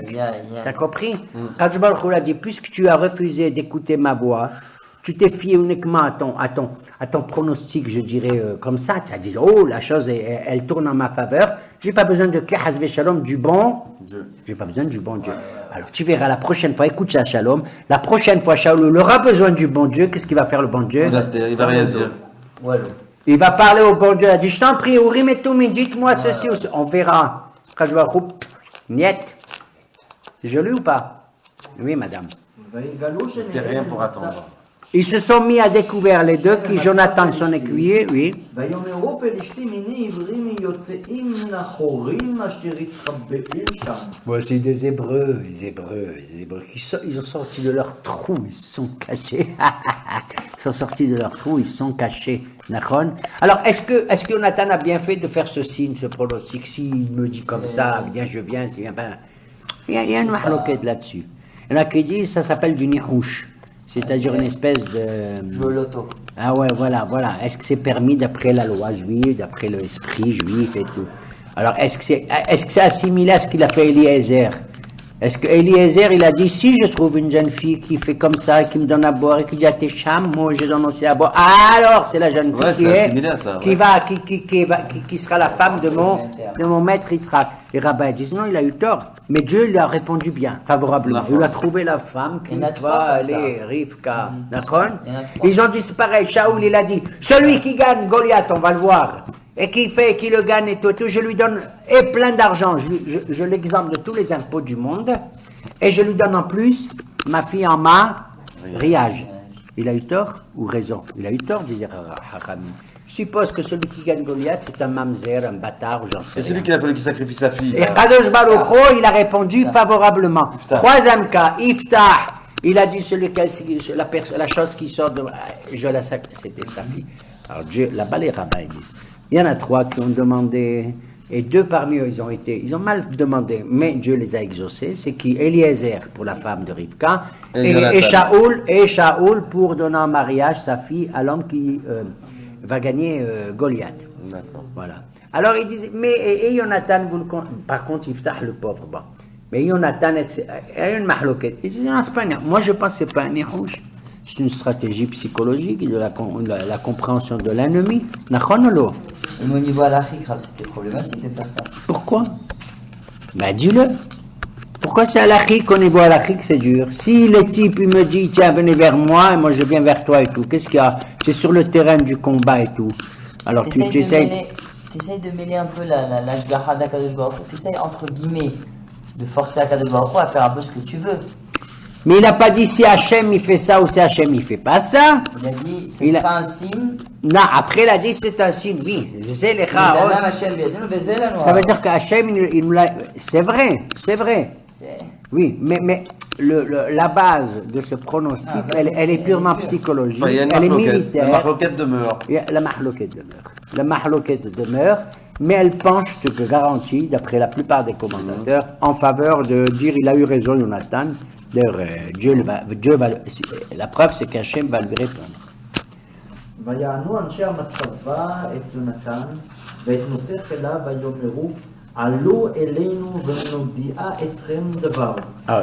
T'as compris? Quand je a dit, puisque tu as refusé d'écouter ma voix, tu t'es fié uniquement à ton pronostic, je dirais, comme ça. Tu as dit, oh, la chose, elle tourne en ma faveur. J'ai pas besoin de Kehaz Shalom, du bon Dieu. J'ai pas besoin du bon Dieu. Alors, tu verras la prochaine fois, écoute ça, Shalom. La prochaine fois, Shaoul aura besoin du bon Dieu. Qu'est-ce qu'il va faire, le bon Dieu? Il va rien dire. Il va parler au bon Dieu. Il a dit, je t'en prie, Urim et Tumim, dites-moi ceci ou cela. On verra. Quand je vais niet. C'est joli ou pas? Oui, madame. Il n'y a rien pour attendre. Ils se sont mis à découvert les deux, qui Jonathan et son écuyer, oui. Voici des Hébreux, ils ont sorti de leur trou, ils se sont cachés. Ils sont sortis de leur trou, ils se sont cachés. Alors, est-ce que Jonathan a bien fait de faire ce signe, ce pronostic? S'il me dit comme ça, viens, je viens, s'il vient pas. Il y a une mahloquette là-dessus. Il y en a qui disent ça s'appelle du nihouch, c'est-à-dire une espèce de... Jouer au loto. Ah ouais, voilà. Est-ce que c'est permis d'après la loi juive, d'après l'esprit juif et tout? Alors, est-ce que c'est assimilé à ce qu'il a fait Eliezer? Est-ce que Eliezer, il a dit, si je trouve une jeune fille qui fait comme ça, qui me donne à boire, et qui dit à tes chams, moi je donne aussi à boire, alors c'est la jeune fille qui sera la femme de mon maître Yitzhak. Les rabbins disent, non, il a eu tort. Mais Dieu lui a répondu bien, favorablement. Il a trouvé la femme qui va aller, Rivka. D'accord? Ils ont dit, c'est pareil, Shaoul, il a dit, celui qui gagne Goliath, on va le voir. Et qui le gagne et tout, je lui donne plein d'argent, je l'exemple de tous les impôts du monde, et je lui donne en plus ma fille en mariage. Il a eu tort ou raison? Il a eu tort, disait Haramim. Je suppose que celui qui gagne Goliath, c'est un mamzer, un bâtard, ou j'en sais rien. C'est celui qui a fallu qu'il sacrifie sa fille. Et Kadosh Baruch Hu, il a répondu favorablement. Troisième cas, Iftah, il a dit la chose qui sort de... C'était sa fille. Alors Dieu, là-bas les rabbins disent. Il y en a 3 qui ont demandé, et 2 parmi eux, ils ont mal demandé, mais Dieu les a exaucés. C'est qui? Eliezer pour la femme de Rivka, et Shaoul pour donner en mariage sa fille à l'homme qui va gagner Goliath. D'accord. Voilà. Alors il disait, mais Yonatan, par contre, Yiftah le pauvre, bon. Mais Yonatan, il y a une mahloquette. Il disait, non, c'est pas moi je pense que c'est pas un nihouch. C'est une stratégie psychologique de la compréhension de l'ennemi. Nachonolo. Mais au niveau halachique, c'était problématique de faire ça. Pourquoi? Ben dis-le. Pourquoi c'est halachique au niveau halachique, c'est dur? Si le type il me dit, tiens, venez vers moi, et moi je viens vers toi et tout, qu'est-ce qu'il y a? C'est sur le terrain du combat et tout. Alors tu essayes... T'essayes de mêler un peu l'ashgaha d'Akadosh Baruch Hu. T'essayes, entre guillemets, de forcer Akadosh Baruch Hu à faire un peu ce que tu veux. Mais il n'a pas dit si Hachem il fait ça ou si Hachem il fait pas ça. Il a dit ce sera un signe. Non, après il a dit c'est un signe, oui. Ça veut dire que Hachem il nous l'a. C'est vrai. Oui, mais la base de ce pronostic, elle est purement psychologique. Elle est militaire. La mahloquette demeure. La mahloquette demeure. Mais elle penche, je te garantis, d'après la plupart des commentateurs, en faveur de dire il a eu raison, Jonathan. Dieu va, la preuve, c'est qu'Hachem va lui répondre. ויענו אנשי המצבה את יונתן ואת נושא חילה ויאמרו עלו אלינו ונודיע אתכם דבר.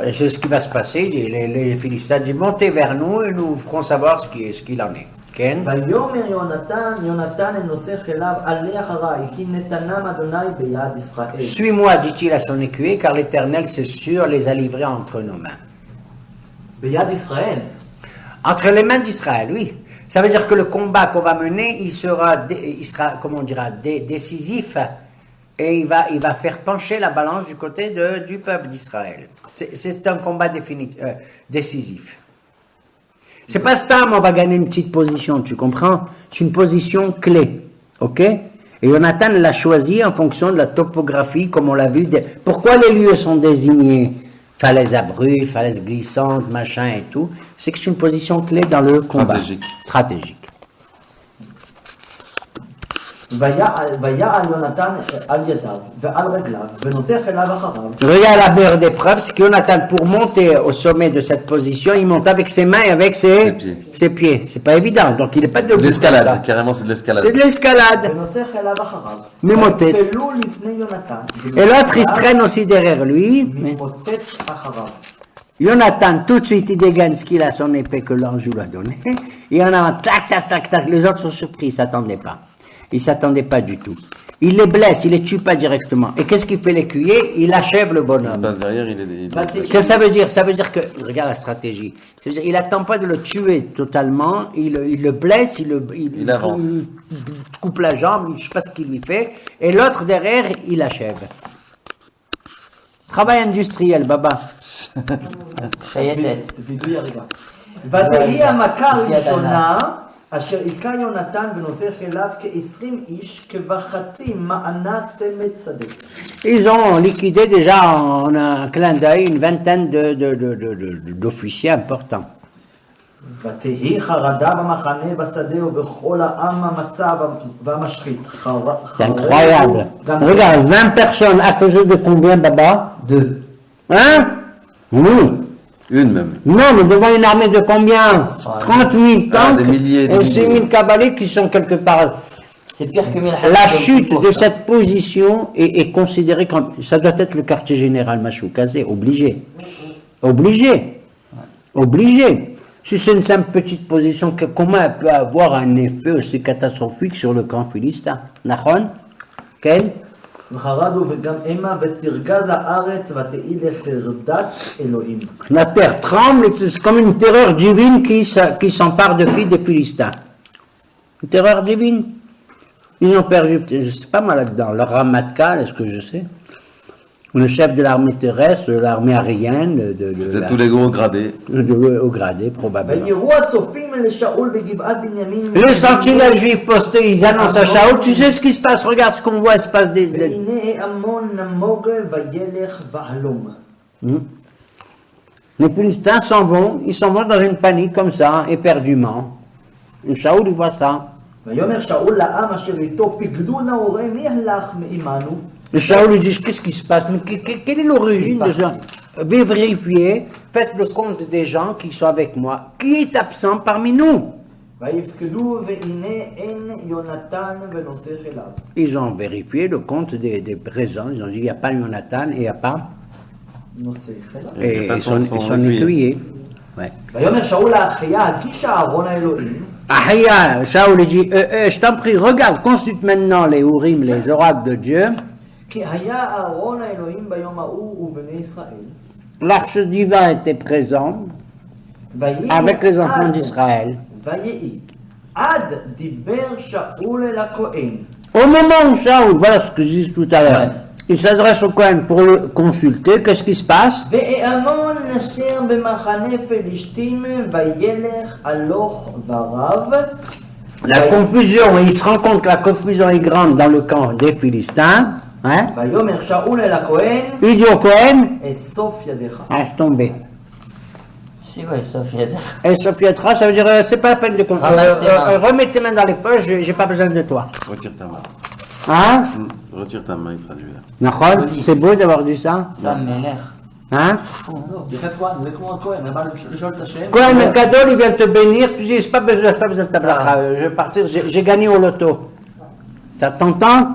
Et c'est ce qui va se passer. Les Philistins disent montez vers nous et nous ferons savoir ce qu'il en est. ויאמר יונתן אל נושא חיליו עלה אחריי כי נתנם אדוני ביד ישראל. Suis-moi, dit-il à son écuyer, car l'Éternel, c'est sûr, les a livrés entre nos mains. ביד ישראל. Entre les mains d'Israël, oui. Ça veut dire que le combat qu'on va mener, il sera comment on dira, décisif, et il va faire pencher la balance du côté du peuple d'Israël. C'est un combat décisif. C'est pas Stam, on va gagner une petite position, tu comprends? C'est une position clé, ok? Et Jonathan l'a choisi en fonction de la topographie, comme on l'a vu. Pourquoi les lieux sont désignés? Falaise abrupte, falaise glissante, machin et tout. C'est que c'est une position clé dans le combat. Stratégique. Regarde la meilleure des preuves, c'est que Jonathan, pour monter au sommet de cette position, il monte avec ses mains et avec ses pieds. C'est pas évident, donc il n'est pas debout. L'escalade, carrément, c'est de l'escalade. C'est de l'escalade. Mimotet. Et l'autre, il se traîne aussi derrière lui. Jonathan, tout de suite, il dégaine ce qu'il a, son épée que l'ange lui a donné. Il y en a un tac, tac, tac, tac. Les autres sont surpris, ils ne s'attendaient pas. Ils ne s'attendaient pas du tout. Il les blesse, il ne les tue pas directement. Et qu'est-ce qu'il fait l'écuyer? Il achève le bonhomme. Il passe derrière, Qu'est-ce que ça veut dire? Ça veut dire que, regarde la stratégie. Il n'attend pas de le tuer totalement. Il le blesse, il avance. Coupe la jambe, je ne sais pas ce qu'il lui fait. Et l'autre derrière, il achève. Travail industriel, Baba. ותהי המכה הראשונה אשר היכה יונתן ונושא חיליו כ20 איש כבחצי מענה צמד שדה. Ils ont liquidé déjà en un clin d'œil une vingtaine d'officiers importants. ותהי חרדה במחנה בשדה ובכל העם המצה והמשחית. C'est incroyable. Regarde, 20 personnes accusées de combien, Baba? 2. Hein? Oui. Une même. Non, mais devant une armée de combien? 30 000 tanks des milliers, des et 6 000 milliers. cavaliers qui sont quelque part. C'est pire que 1000 La chute de cette position est considérée comme... Ça doit être le quartier général Machoukazé, obligé. Obligé. Obligé. Si c'est une simple petite position, comment elle peut avoir un effet aussi catastrophique sur le camp philistin? Nahon? Quel? וחרדו וגם המה ותרגז הארץ ותהי לחרדת אלוהים. La terre tremble, c'est comme une terreur divine qui s'empare depuis des Philistins. Une terreur divine. Ils ont perdu, je ne sais pas moi là-dedans, leur Ramatkal, est-ce que je sais? Le chef de l'armée terrestre, de l'armée aérienne, De tous les gros gradés. au gradé probablement. ויראו הצופים לשאול בגבעת בנימין. Les sentinelles juifs postés, ils annoncent à Shaoul, tu sais ce qui se passe, regarde ce qu'on voit, il se passe des... והנה המון נמוג וילך והלום. Les Philistins s'en vont, ils s'en vont dans une panique comme ça, éperdument. Et Shaoul, il voit ça. ויאמר שאול לעם אשר איתו פקדו נאורי מי הלך מעמנו. Et Shaoul lui dit, qu'est-ce qui se passe? Mais quelle est l'origine de ça? Vérifiez, faites le compte des gens qui sont avec moi. Qui est absent parmi nous? ויפקדו והנה אין יונתן ונושא חיליו. Ils ont vérifié le compte des présents. Ils ont dit, il n'y a pas Jonathan et il n'y a pas... נושא חיליו. Et pas ils sont son écuyés. Ouais. ויאמר שאול לאחיה הגיש אהרון האלוהים. Ahia, Shaoul dit, je t'en prie, regarde, consulte maintenant les Urim, les oracles de Dieu. כי היה אהרון האלוהים ביום ההוא ובני ישראל. L'arche divin était présent ויהי avec les enfants עד- d'Israël. ויהי עד דיבר שאול אל הכהן. Au moment où Shaoul, voilà ce que je disais tout à l'heure, Ouais. il s'adresse au Cohen pour le consulter, qu'est-ce qui se passe? ואמון אשר במחנה פלישתים וילך הלוך ורב. La confusion, il se rend compte que la confusion est grande dans le camp des Philistins. Hein? ויאמר שאול אל הכהן Il dit au Cohen, אסוף ידך. laisse tomber. C'est quoi, Sophia? Et ce Pietra, ça veut dire, c'est pas la peine de compter. Ramasse tes mains. Remets tes mains dans les poches, j'ai pas besoin de toi. Retire ta main. Hein? Retire ta main, il traduit là. Nahon, Joli. c'est beau d'avoir dit ça. Ça m'a l'air. Hein? ברכת כהן, זה כמו הכהן, אני בא לשאול את השם. Cohen Gadol, il vient te bénir, tu dis, c'est pas besoin de ta bracha, je vais partir, j'ai gagné au loto. T'entends?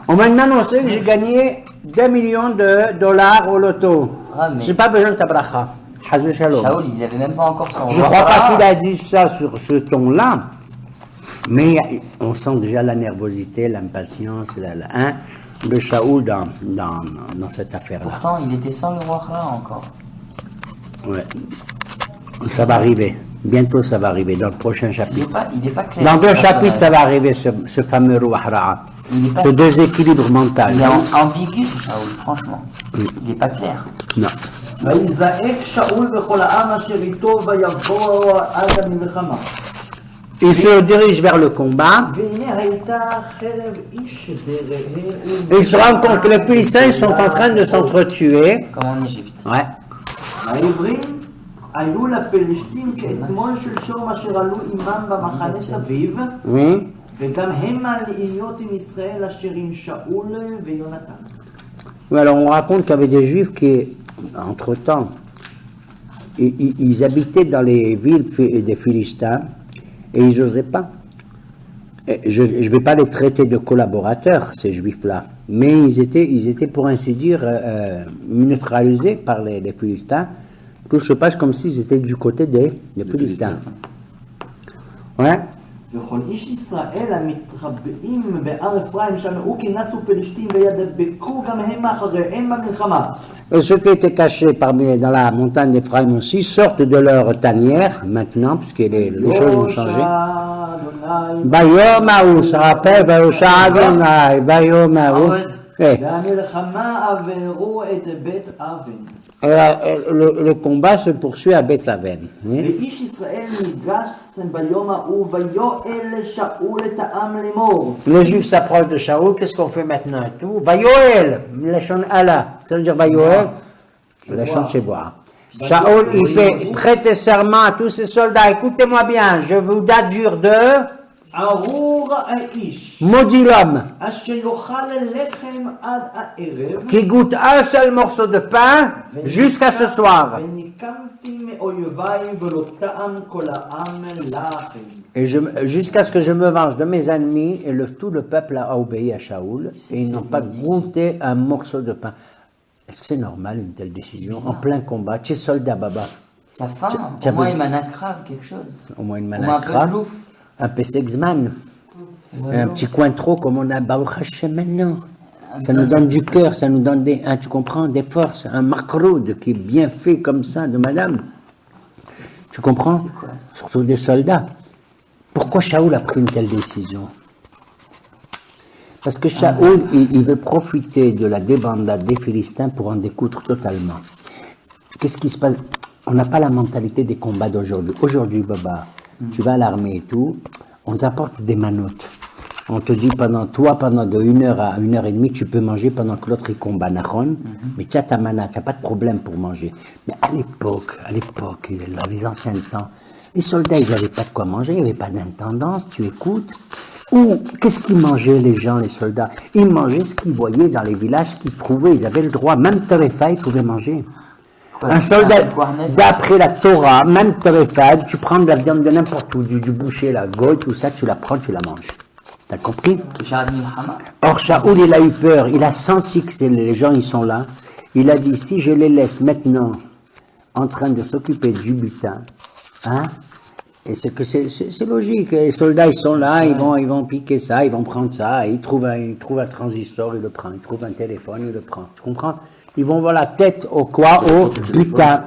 On m'a annoncé que j'ai gagné 2 millions de dollars au loto. Ah, mais- J'ai pas besoin de ta bracha. Hazé shalom. Shaoul, il avait même pas encore son. Je crois pas qu'il a dit ça sur ce ton-là, mais on sent déjà la nervosité, l'impatience, hein, de Shaoul dans cette affaire-là. Pourtant, il était sans le roi là encore. Ouais. Ça va arriver. Bientôt, ça va arriver dans le prochain chapitre. Il est pas clair. Dans ce 2 personnage. chapitres, ça va arriver, ce fameux Ruach Il est pas- ce déséquilibre mental. Il est ambigu, ce Shaoul, franchement. Il est pas clair. Non. ויזעק שאול וכל העם אשר איתו ויבואו עד המלחמה. Il se dirige vers le combat. והנה הייתה חרב איש ברעהו. Il se rend compte que les Philistins sont en train de s'entretuer. Comme en Égypte. Ouais. העברים היו לפלשתים כאתמול שלשום אשר עלו עמם במחנה סביב, Oui. וגם המה להיות עם ישראל אשר עם שאול ויונתן. Oui, alors on raconte qu'il y avait des Juifs qui, entre-temps, ils habitaient dans les villes des Philistins et ils n'osaient pas. Et je ne vais pas les traiter de collaborateurs, ces Juifs-là, mais ils étaient pour ainsi dire neutralisés par les Philistins. Tout se passe comme s'ils étaient du côté des Philistins. Ouais. וכל איש ישראל המתרבאים בהר אפרים שמעו כי נסו פלשתים וידבקו גם הם אחריהם במלחמה. Et ceux qui étaient cachés dans la montagne d'Ephraïm aussi sortent de leur tanière maintenant, puisque les choses ont changé. Bayom Aou, ça rappelle, Vayosha Adonai, Bayom Aou. והמלחמה עברו את בית אבן. Le combat se poursuit à Beth-Aven. ואיש ישראל ניגש ביום ההוא ויואל שאול את העם לאמור. Les Juifs s'approchent de Shaoul, qu'est-ce qu'on fait maintenant et tout? Vayoel, Lachon Allah, ça veut dire Vayoel, Lachon Sheboa. Shaoul, il fait prêter serment à tous ses soldats, écoutez-moi bien, je vous adjure de ארור האיש, maudit l'homme אשר יאכל לחם עד הערב, qui goûte un seul morceau de pain jusqu'à ce soir. וניקמתי מאויביי ולא טעם כל העם לחם. Et jusqu'à ce que je me venge de mes ennemis, et tout le peuple a obéi à Shaoul, et ils n'ont pas goûté un morceau de pain. Est-ce que c'est normal une telle décision en plein combat? Tu es soldat, Baba. T'as faim, t'as au moins besoin- une mana crave, quelque chose. Au moins une Au moins un manette peu de crave, bouffe. un P6man, un petit coin trop comme on a Baruch Hashem maintenant. Ça nous donne du cœur, ça nous donne des, tu comprends, des forces, un makroud qui est bien fait comme ça de madame. Tu comprends? C'est quoi ça? Surtout des soldats. Pourquoi Shaoul a pris une telle décision? Parce que Shaoul, il veut profiter de la débandade des Philistins pour en découdre totalement. Qu'est-ce qui se passe? On n'a pas la mentalité des combats d'aujourd'hui. Aujourd'hui, Baba, tu vas à l'armée et tout, on t'apporte des manottes. On te dit pendant de 1 heure à 1 heure et demie, tu peux manger pendant que l'autre il combat Nahon, mais tu as ta manat, tu n'as pas de problème pour manger. Mais à l'époque, dans les anciens temps, les soldats, ils n'avaient pas de quoi manger, il n'y avait pas d'intendance, tu écoutes. Ou qu'est-ce qu'ils mangeaient les gens, les soldats? Ils mangeaient ce qu'ils voyaient dans les villages, ce qu'ils trouvaient, ils avaient le droit, même Terefa, ils pouvaient manger. Un soldat, d'après la Torah, même Terefa, tu prends de la viande de n'importe où, du boucher, la goy, tout ça, tu la prends, tu la manges. T'as compris? Or, Shaoul, il a eu peur, il a senti que les gens, ils sont là. Il a dit, si je les laisse maintenant en train de s'occuper du butin, hein, et c'est logique, les soldats, ils sont là, ils vont piquer ça, ils vont prendre ça, ils trouvent un transistor, ils le prennent, ils trouvent un téléphone, ils le prennent. Tu comprends? Ils vont voir la tête au butin.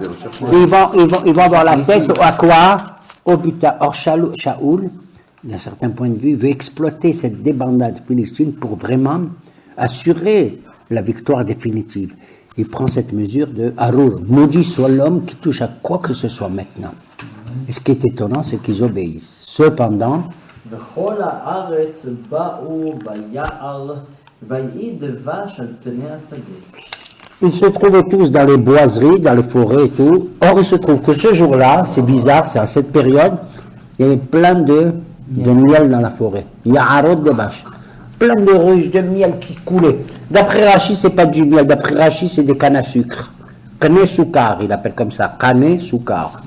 Ils vont avoir la tête à quoi? Au butin. Or, Shaoul, d'un certain point de vue, veut exploiter cette débandade philistine pour vraiment assurer la victoire définitive. Il prend cette mesure de Harour, maudit soit l'homme qui touche à quoi que ce soit maintenant. Et ce qui est étonnant, c'est qu'ils obéissent. Cependant, וכל הארץ באו ביער, ויהי דבש על פני השדה. ils se trouvaient tous dans les boiseries, dans les forêts et tout. Or, il se trouve que ce jour-là, c'est bizarre, c'est à cette période, il y avait plein de miel dans la forêt. Il y a un de vaches. Plein de ruches de miel qui coulaient. D'après Rachi, c'est pas du miel. D'après Rachi, c'est des cannes à sucre. Canne soukar, il appelle comme ça. Canne soukar.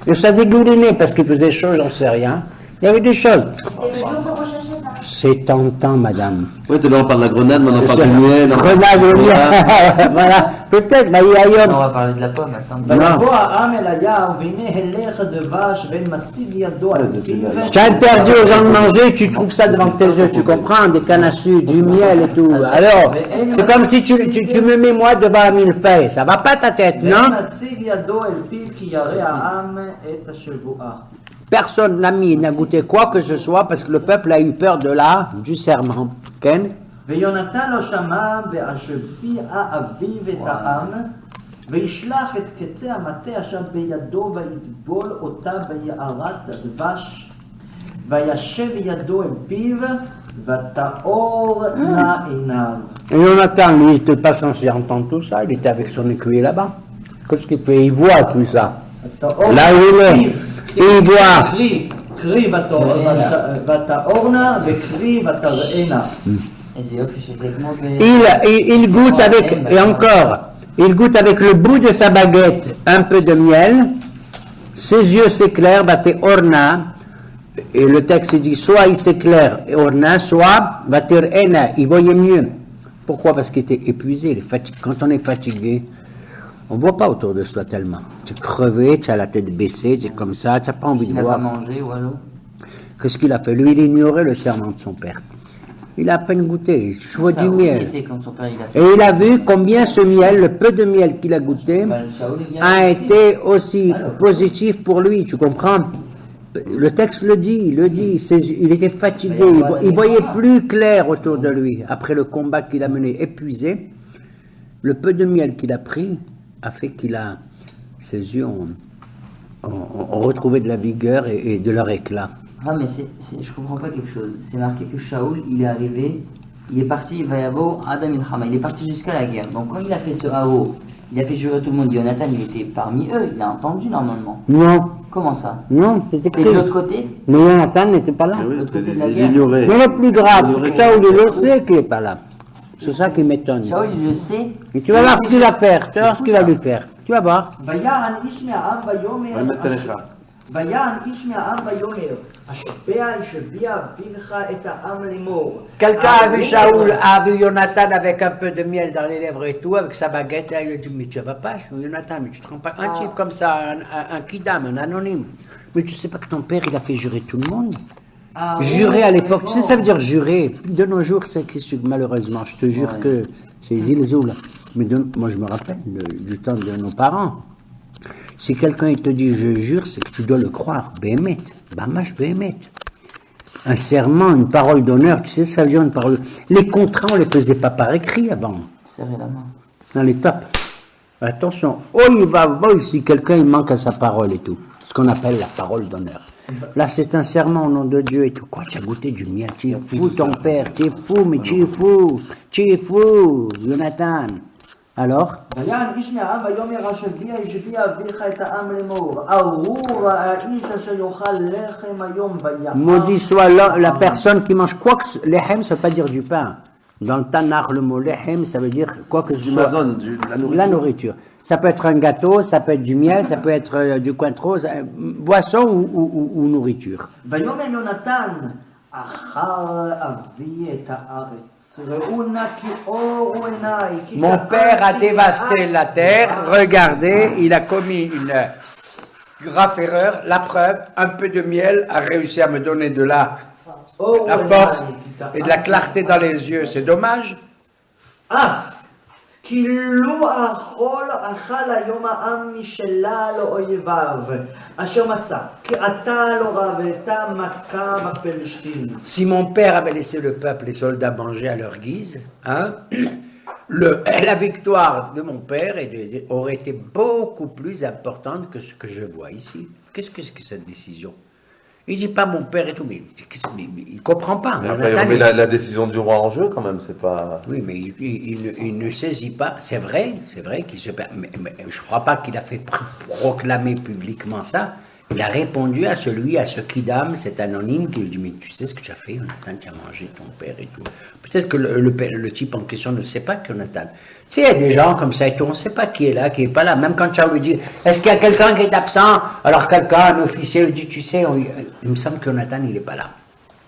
Et ça dégoulinait parce qu'il faisait chaud, j'en sais rien. Il y avait des choses. C'était le jour de Rosh Hashanah. C'est tentant, madame. Oui, là on parle de la grenade, mais on parle du miel. Grenade, le miel. Voilà. Peut-être, mais il y a On va parler de la pomme, attends. ויבוא העם אל היער, והנה הלך דבש, ואין משיג ידו על פיו. Tu as interdit aux gens de manger, tu trouves ça devant tes yeux, tu comprends, des cannes à sucre, du miel et tout. Alors, c'est comme si tu me mets moi devant un millefeuille, ça va pas ta tête, ואין non? משיג ידו אל פיו, כי ירא העם את השבועה. Personne n'a mis, n'a goûté quoi que ce soit parce que le peuple a eu peur du serment. Ken? ויונתן לא שמע והשביע אביו את העם, וישלח את קצה המטה אשר בידו ויטבול אותה ביערת דבש, וישב ידו אל פיו, ותאור נא עיניו. Et Jonathan, lui, il n'était pas censé entendre tout ça, il était avec son écuyer là-bas. Qu'est-ce qu'il fait? Il voit tout ça. Là où il est, il voit. קרי ותאורנה וקרי ותראינה. איזה יופי שזה כמו Il goûte avec, et encore, il goûte avec le bout de sa baguette un peu de miel, ses yeux s'éclairent, bate orna, et le texte dit soit il s'éclaire, orna, soit bate ena, il voyait mieux. Pourquoi? Parce qu'il était épuisé, il est fatigué. Quand on est fatigué, on ne voit pas autour de soi tellement. Tu es crevé, tu as la tête baissée, tu es comme ça, tu n'as pas envie s'il de n'a pas voir. mangé ou alors. Qu'est-ce qu'il a fait? Lui, il ignorait le serment de son père. Il a à peine goûté, il choisit Ça, du où il miel. était quand son père il a fait. Et il a vu combien ce miel, le peu de miel qu'il a goûté, Bah, le Shaoul, il vient a aussi. été aussi positif pour lui, tu comprends? Le texte le dit, il était fatigué, il voyait plus clair autour de lui. Après le combat qu'il a mené, épuisé, le peu de miel qu'il a pris a fait ses yeux ont retrouvé de la vigueur et de leur éclat. Ah, mais je comprends pas quelque chose. C'est marqué que Shaoul, il est arrivé, il est parti, Vayavo Adam Ilhama, il est parti jusqu'à la guerre. Donc quand il a fait ce Hao, Il a fait jurer tout le monde. Jonathan, il était parmi eux. Il a entendu normalement. Non, Comment ça? non, c'est Et écrit. de l'autre côté? Mais Jonathan n'était pas là. Ah oui, L'autre côté de la il guerre. ignorait. Mais le plus grave, c'est que Ignorait. Shaoul, il le sait qu'il n'est pas là. C'est ça qui m'étonne. Shaoul, il le sait. Et tu vas voir ce qu'il va faire, tu vas voir ce qu'il va lui faire. Tu vas voir. ויען איש מהעם ויאמר, האמת עליך. ויען איש מהעם ויאמר, השבע איש הביא אביך את העם לאמור. Quelqu'un a vu Shaoul, a vu Jonathan avec un peu de miel dans les lèvres et tout, avec sa baguette, et il a dit, mais tu vas pas, Jonathan, mais tu te rends pas, un type comme ça, un kidam, un anonyme. Mais tu sais pas que ton père, il a fait jurer tout le monde? Jurer à l'époque, tu sais, ça veut dire jurer. De nos jours, c'est malheureusement, je te jure que c'est zilzoul. Mais moi, je me rappelle du temps de nos parents. Si quelqu'un il te dit je jure, c'est que tu dois le croire. Béhémet, bamash béhémet. Un serment, une parole d'honneur, tu sais, ça veut dire une parole. Les contrats, on les faisait pas par écrit avant. Serrer la main. Dans les tapes. Attention, oh, il va voir si quelqu'un il manque à sa parole et tout. Ce qu'on appelle la parole d'honneur. Là, c'est un serment au nom de Dieu et tout. Quoi, tu as goûté du miel, tu es fou, ton père, tu es fou, mais tu es fou, Jonathan. Alors, ויען איש מהעם ויאמר השבע איש הביא אביך את העם לאמור, ארור האיש אשר יאכל לחם היום ויען. maudit soit la personne qui mange quoi que ce soit. Lechem, ça veut pas dire du pain. Dans le Tanakh, le mot lechem, ça veut dire quoi que ce Du soit. mazon, la nourriture. La nourriture. Ça peut être un gâteau, ça peut être du miel, ça peut être du cointreau, boisson ou nourriture. ויאמר יונתן, אחר אבי את הארץ, ראו נא כי אורו עיניי. כי Mon père a dévasté la terre, regardez, il a commis une grave erreur. La preuve, un peu de miel a réussi à me donner de la force et de la clarté dans les yeux, c'est dommage. אף כי לו אכל היום העם משלל אויביו, אשר מצא, כי עתה לא רבתה מכה בפלשתים. Si mon père avait laissé le peuple, les soldats manger à leur guise, hein, la victoire de mon père aurait été beaucoup plus importante que ce que je vois ici. Qu'est-ce que c'est que cette décision? Il dit pas mon père et tout, mais il ne comprend pas. Mais après, on met la décision du roi en jeu quand même, c'est pas. Oui, mais il ne saisit pas. C'est vrai qu'il se perd. Mais je ne crois pas qu'il a fait proclamer publiquement ça. Il a répondu à ce kidam, cet anonyme, qui lui dit, mais tu sais ce que tu as fait, Jonathan, tu as mangé ton père et tout. Peut-être que le type en question ne sait pas que Jonathan. Tu sais, il y a des gens comme ça et tout, on ne sait pas qui est là, qui n'est pas là. Même quand Charles lui dit, est-ce qu'il y a quelqu'un qui est absent? Alors quelqu'un, un officier, lui dit, tu sais, il me semble que Jonathan, il n'est pas là.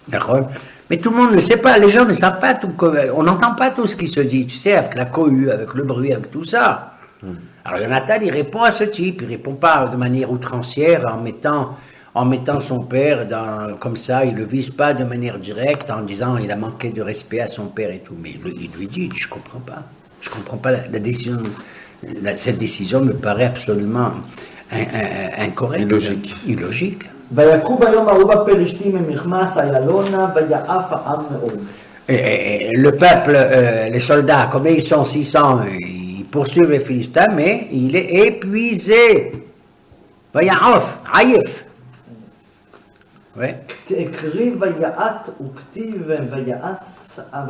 D'accord? Mais tout le monde ne sait pas, les gens ne savent pas tout, on n'entend pas tout ce qui se dit, tu sais, avec la cohue, avec le bruit, avec tout ça. Alors Jonathan, il répond à ce type, il répond pas de manière outrancière en mettant son père comme ça, il le vise pas de manière directe en disant il a manqué de respect à son père et tout. Mais il lui dit, je comprends pas la décision, cette décision me paraît absolument incorrecte, illogique. ויקום ביום ההוא בפלשתים ממכמס איילונה ויעף העם מאוד. Le peuple, les soldats, comme ils sont 600, ils poursuivent les Philistins, mais il est épuisé. Vayaof, Aïf. Ouais. הקריב ויעט וכתיב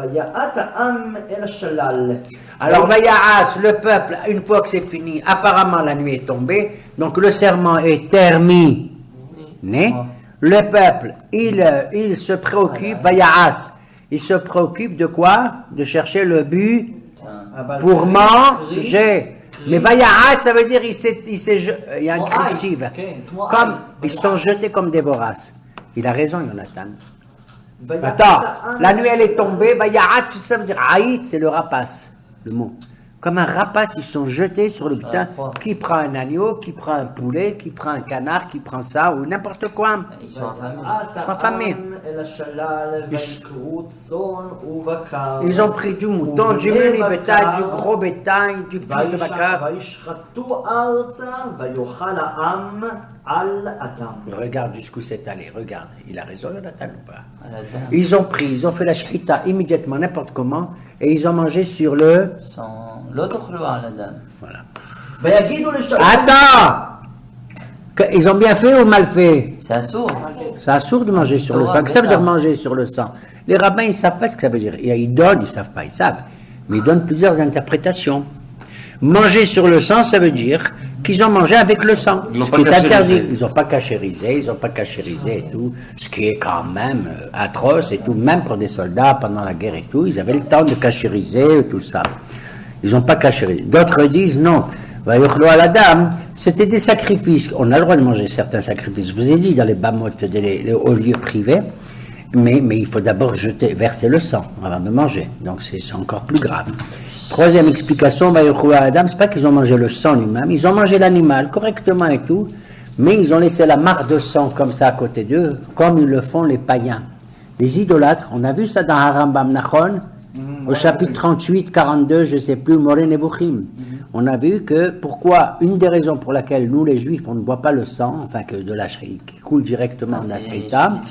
ויעט העם אל השלל. Alors Vayaas, le peuple, une fois que c'est fini, apparemment la nuit est tombée, donc le serment est terminé. Le peuple, il se préoccupe, Vayaas, il se préoccupe de quoi? De chercher le but pour manger. Mais Vayaat, ça veut dire il y a un cryptive. Comme ils sont jetés comme des voraces. Il a raison, Jonathan. Attends, la nuit elle est tombée. Vayaat, ça veut dire Aït, c'est le rapace, le mot. Comme un rapace, ils sont jetés sur le butin. Qui prend un agneau, qui prend un poulet, qui prend un canard, qui prend ça, ou n'importe quoi. Ils sont affamés. Ils ont pris du mouton, du menu bétail, du gros bétail, du fils de Bakar. Regarde jusqu'où c'est allé, regarde. Il a raison, Jonathan, ou pas? Ils ont fait la shkita immédiatement, n'importe comment, et ils ont mangé sur le... Voilà. Attends! Ils ont bien fait ou mal fait? C'est assourd. C'est assourd de manger sur le sang. Qu'est-ce que ça veut dire manger sur le sang? Les rabbins, ils ne savent pas ce que ça veut dire. Ils donnent, ils ne savent pas, ils savent. Mais ils donnent plusieurs interprétations. Manger sur le sang, ça veut dire qu'ils ont mangé avec le sang, Ils l'ont ce pas qui est cachérisé. interdit. Ils n'ont pas cachérisé et tout, ce qui est quand même atroce et tout, même pour des soldats pendant la guerre et tout, ils avaient le temps de cachériser et tout ça. Ils n'ont pas cachérisé. D'autres disent non. Vayochlo à la dame, c'était des sacrifices. On a le droit de manger certains sacrifices. Je vous ai dit dans les bamotes, aux lieux privés, mais il faut d'abord verser le sang avant de manger. Donc c'est encore plus grave. Troisième explication, Vayochlo à la dame, c'est pas qu'ils ont mangé le sang lui-même, ils ont mangé l'animal correctement et tout, mais ils ont laissé la marque de sang comme ça à côté d'eux, comme ils le font les païens. Les idolâtres, on a vu ça dans Harambam Nachon, au chapitre 38, 42, je ne sais plus, Moré Nebuchim. On a vu que pourquoi, une des raisons pour laquelle nous les juifs, on ne boit pas le sang, enfin que de la shrita, qui coule directement de la shrita,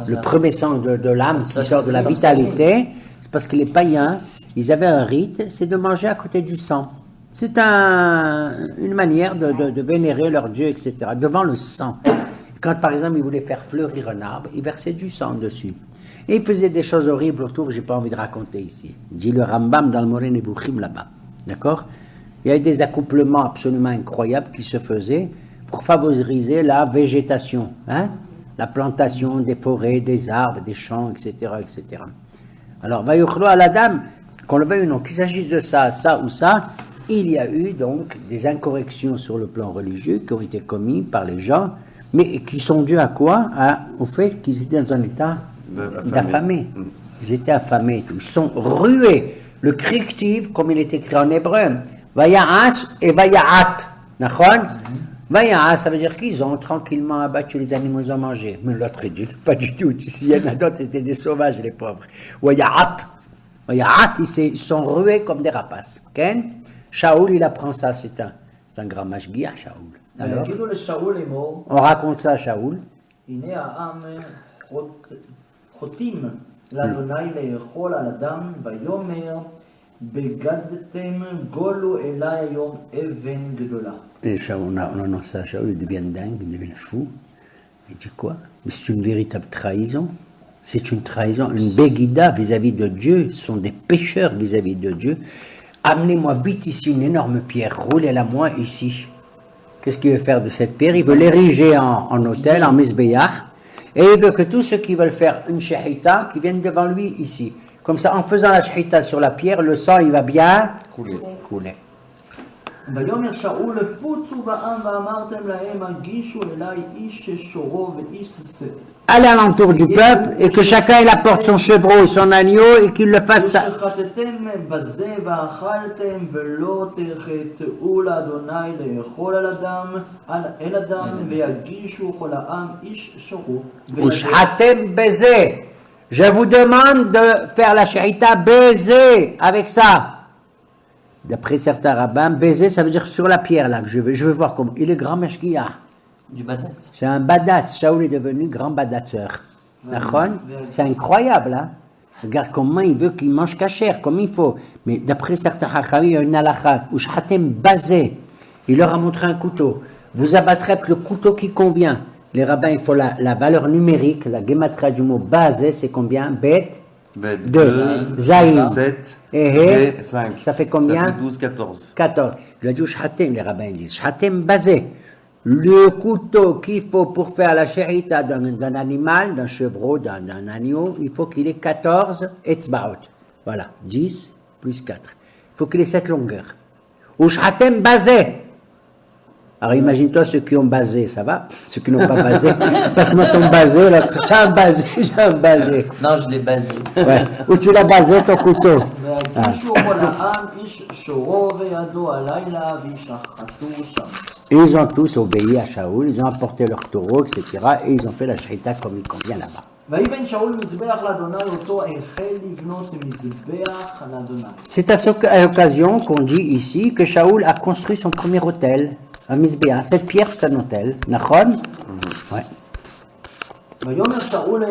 le premier sang de l'âme qui sort de la vitalité, c'est parce que les païens, ils avaient un rite, c'est de manger à côté du sang. C'est une manière de vénérer leur Dieu, etc., devant le sang. Quand par exemple ils voulaient faire fleurir un arbre, ils versaient du sang dessus. Et ils faisaient des choses horribles autour que je n'ai pas envie de raconter ici. Dit le Rambam dans le Moré Nebuchim là-bas. D'accord? Il y a des accouplements absolument incroyables qui se faisaient pour favoriser la végétation, hein? La plantation des forêts, des arbres, des champs, etc. etc. Alors, Vayochlo à la dame, qu'on le veuille ou non, qu'il s'agisse de ça, ça ou ça, il y a eu donc des incorrections sur le plan religieux qui ont été commis par les gens, mais qui sont dues à quoi? Au fait qu'ils étaient dans un état d'affamés. Ils étaient affamés. Ils sont rués. Le crictive, comme il est écrit en hébreu, Vaya'as et Vaya'at. Nachon? Vaya'as, ça veut dire qu'ils ont tranquillement abattu les animaux, ils ont mangé. Mais l'autre est dit, pas du tout. S'il y en a d'autres, c'était des sauvages, les pauvres. Vaya'at. Vaya'at, ils sont rués comme des rapaces. Okay? Shaoul, il apprend ça, c'est un grand mashgiach, Shaoul. Alors, on raconte ça à Shaoul. חוטאים לאדוני לאכול על אדם, ויאמר בגדתם גולו אליי היום אבן גדולה. Et Shaoul, on annonce ça à Shaoul, il devient dingue, il devient fou. Il dit quoi? Mais c'est une véritable trahison. C'est une trahison, une béguida vis-à-vis de Dieu. Ce sont des pécheurs vis-à-vis de Dieu. Amenez-moi vite ici une énorme pierre, roulez-la moi ici. Qu'est-ce qu'il veut faire de cette pierre? Il veut l'ériger en autel, en misbéach. Et il veut que tous ceux qui veulent faire une shahita, qui viennent devant lui ici. Comme ça, en faisant la shahita sur la pierre, le sang, il va bien couler. ויאמר שאול פוצו בעם ואמרתם להם הגישו אליי איש שורו ואיש שא. Allez alentour du peuple et que chacun il apporte son chevreau et son agneau et qu'il le fasse ça. ושחטאתם בזה ואכלתם ולא תחטאו לאדוני לאכול אל אדם ויגישו כל העם איש שורו. Ushhatem baiser. Je vous demande de faire la shahita baiser avec ça. D'après certains rabbins, baiser, ça veut dire sur la pierre là que je veux voir comment. Il est grand meshkia. Du badat. C'est un badat. Shaoul est devenu grand badateur. C'est incroyable, hein? Regarde comment il veut qu'il mange cachère, comme il faut. Mais d'après certains hachamim, il y a une halakha. Ushhatem basé. Il leur a montré un couteau. Vous abattrez avec le couteau qui convient. Les rabbins, il faut la valeur numérique, la gematria du mot basé, c'est combien? Bet 2, Zaïn, 7, et 5. Ça fait combien? Ça fait 12, 14. 14. Je l'ai dit, Shhatem, les rabbins disent. Shhatem basé. Le couteau qu'il faut pour faire la shahita d'un animal, d'un chevreau, d'un agneau, il faut qu'il ait 14 etzbaot. Voilà, 10 plus 4. Il faut qu'il ait cette longueur. Ou Shhatem basé. Alors imagine-toi ceux qui ont basé, ça va? Ceux qui n'ont pas basé, passe-moi ton basé, là, j'ai un basé. Non, je l'ai basé. Ouais. Ou tu l'as basé ton couteau. ויגישו כל העם איש שורו וידו הלילה וישחטו שם. Et ils ont tous obéi à Shaoul, ils ont apporté leur taureau, etc. Et ils ont fait la shahita comme il convient là-bas. ויבן שאול מזבח לאדוני אותו החל לבנות מזבח לאדוני. C'est à cette occasion qu'on dit ici que Shaoul a construit son premier hôtel, un mizbeah. Cette pierre, c'est un hôtel. Nachon? Ouais. ויאמר שאול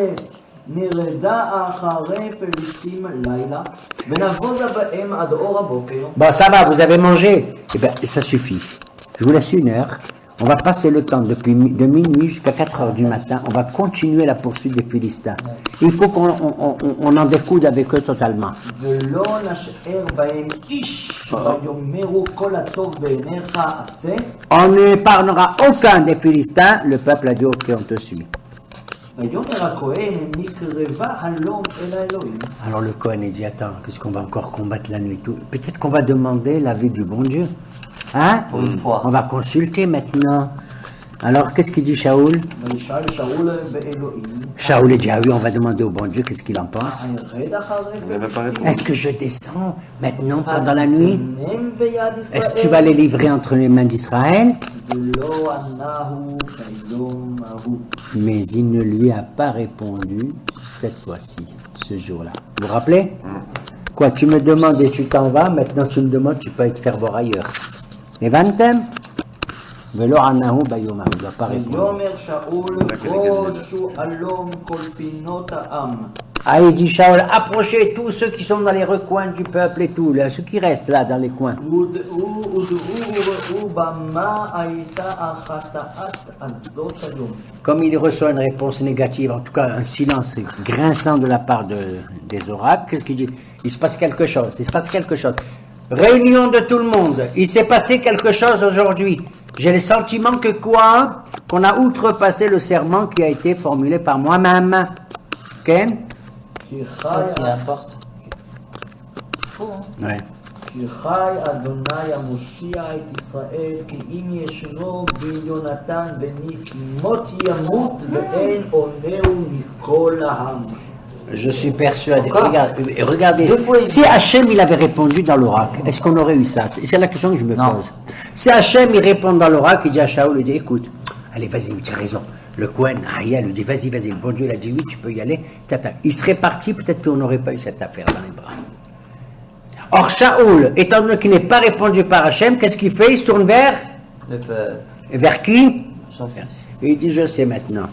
נרדה אחרי פלישתים לילה ונבוזה בהם עד אור הבוקר. Bon, ça va, vous avez mangé. Eh bien, ça suffit. Je vous laisse 1 heure. On va passer le temps de minuit jusqu'à 4 heures du matin. On va continuer la poursuite des Philistins. Il faut qu'on en découde avec eux totalement. ולא נשאר בהם איש, ויאמרו כל הטוב בעיניך עשה. On n'épargnera aucun des Philistins. Le peuple a dit, ok, on te suit. ויאמר הכהן, נקרבה הלום אל האלוהים. Alors le Cohen il dit, attends, qu'est-ce qu'on va encore combattre la nuit tout? Peut-être qu'on va demander l'avis du bon Dieu. Hein? Pour une fois. On va consulter maintenant. Alors, qu'est-ce qu'il dit Shaoul? וישאל שאול באלוהים, Shaoul il dit, ah oui, on va demander au bon Dieu, qu'est-ce qu'il en pense? ארד אחריך? Il n'avait pas répondu. Est-ce que je descends maintenant pendant la nuit? אתנם ביד Est-ce que tu vas les livrer entre les mains d'Israël? ולא ענהו ביום ההוא. Mais il ne lui a pas répondu cette fois-ci, ce jour-là. Vous vous rappelez? Quoi, tu me demandes et tu t'en vas, maintenant tu me demandes, tu peux aller te faire voir ailleurs. Evantem? ולא ענהו ביום ההוא, il n'a pas répondu. ויאמר שאול, ראשו אלום כל פינות העם. Ah, il dit Shaoul, approchez tous ceux qui sont dans les recoins du peuple et tout, là, ceux qui restent là dans les coins. ודעו וראו במה הייתה החטאת הזאת היום. Comme il reçoit une réponse négative, en tout cas un silence grinçant de la part des oracles, qu'est-ce qu'il dit? Il se passe quelque chose, il se passe quelque chose. Réunion de tout le monde, il s'est passé quelque chose aujourd'hui. J'ai le sentiment que quoi? Qu'on a outrepassé le serment qui a été formulé par moi-même. Ok? כי C'est חי ça qui importe. C'est faux, hein? Ouais. כי חי אדוני המושיע את ישראל, כי אם ישנו ביונתן בני כמות ימות ואין עונהו מכל העם. Je suis persuadé. Regardez, si Hachem il avait répondu dans l'oracle, est-ce qu'on aurait eu ça? C'est la question que je me pose. Si Hachem il répond dans l'oracle, il dit à Shaoul, il dit écoute, allez vas-y, tu as raison. Le Cohen, Ariel, lui dit vas-y, le bon Dieu il a dit oui, tu peux y aller. Tata. Il serait parti, peut-être qu'on n'aurait pas eu cette affaire dans les bras. Or Shaoul, étant donné qu'il n'est pas répondu par Hachem, qu'est-ce qu'il fait? Il se tourne vers Le peuple. Vers qui? Son fils. Et il dit je sais maintenant.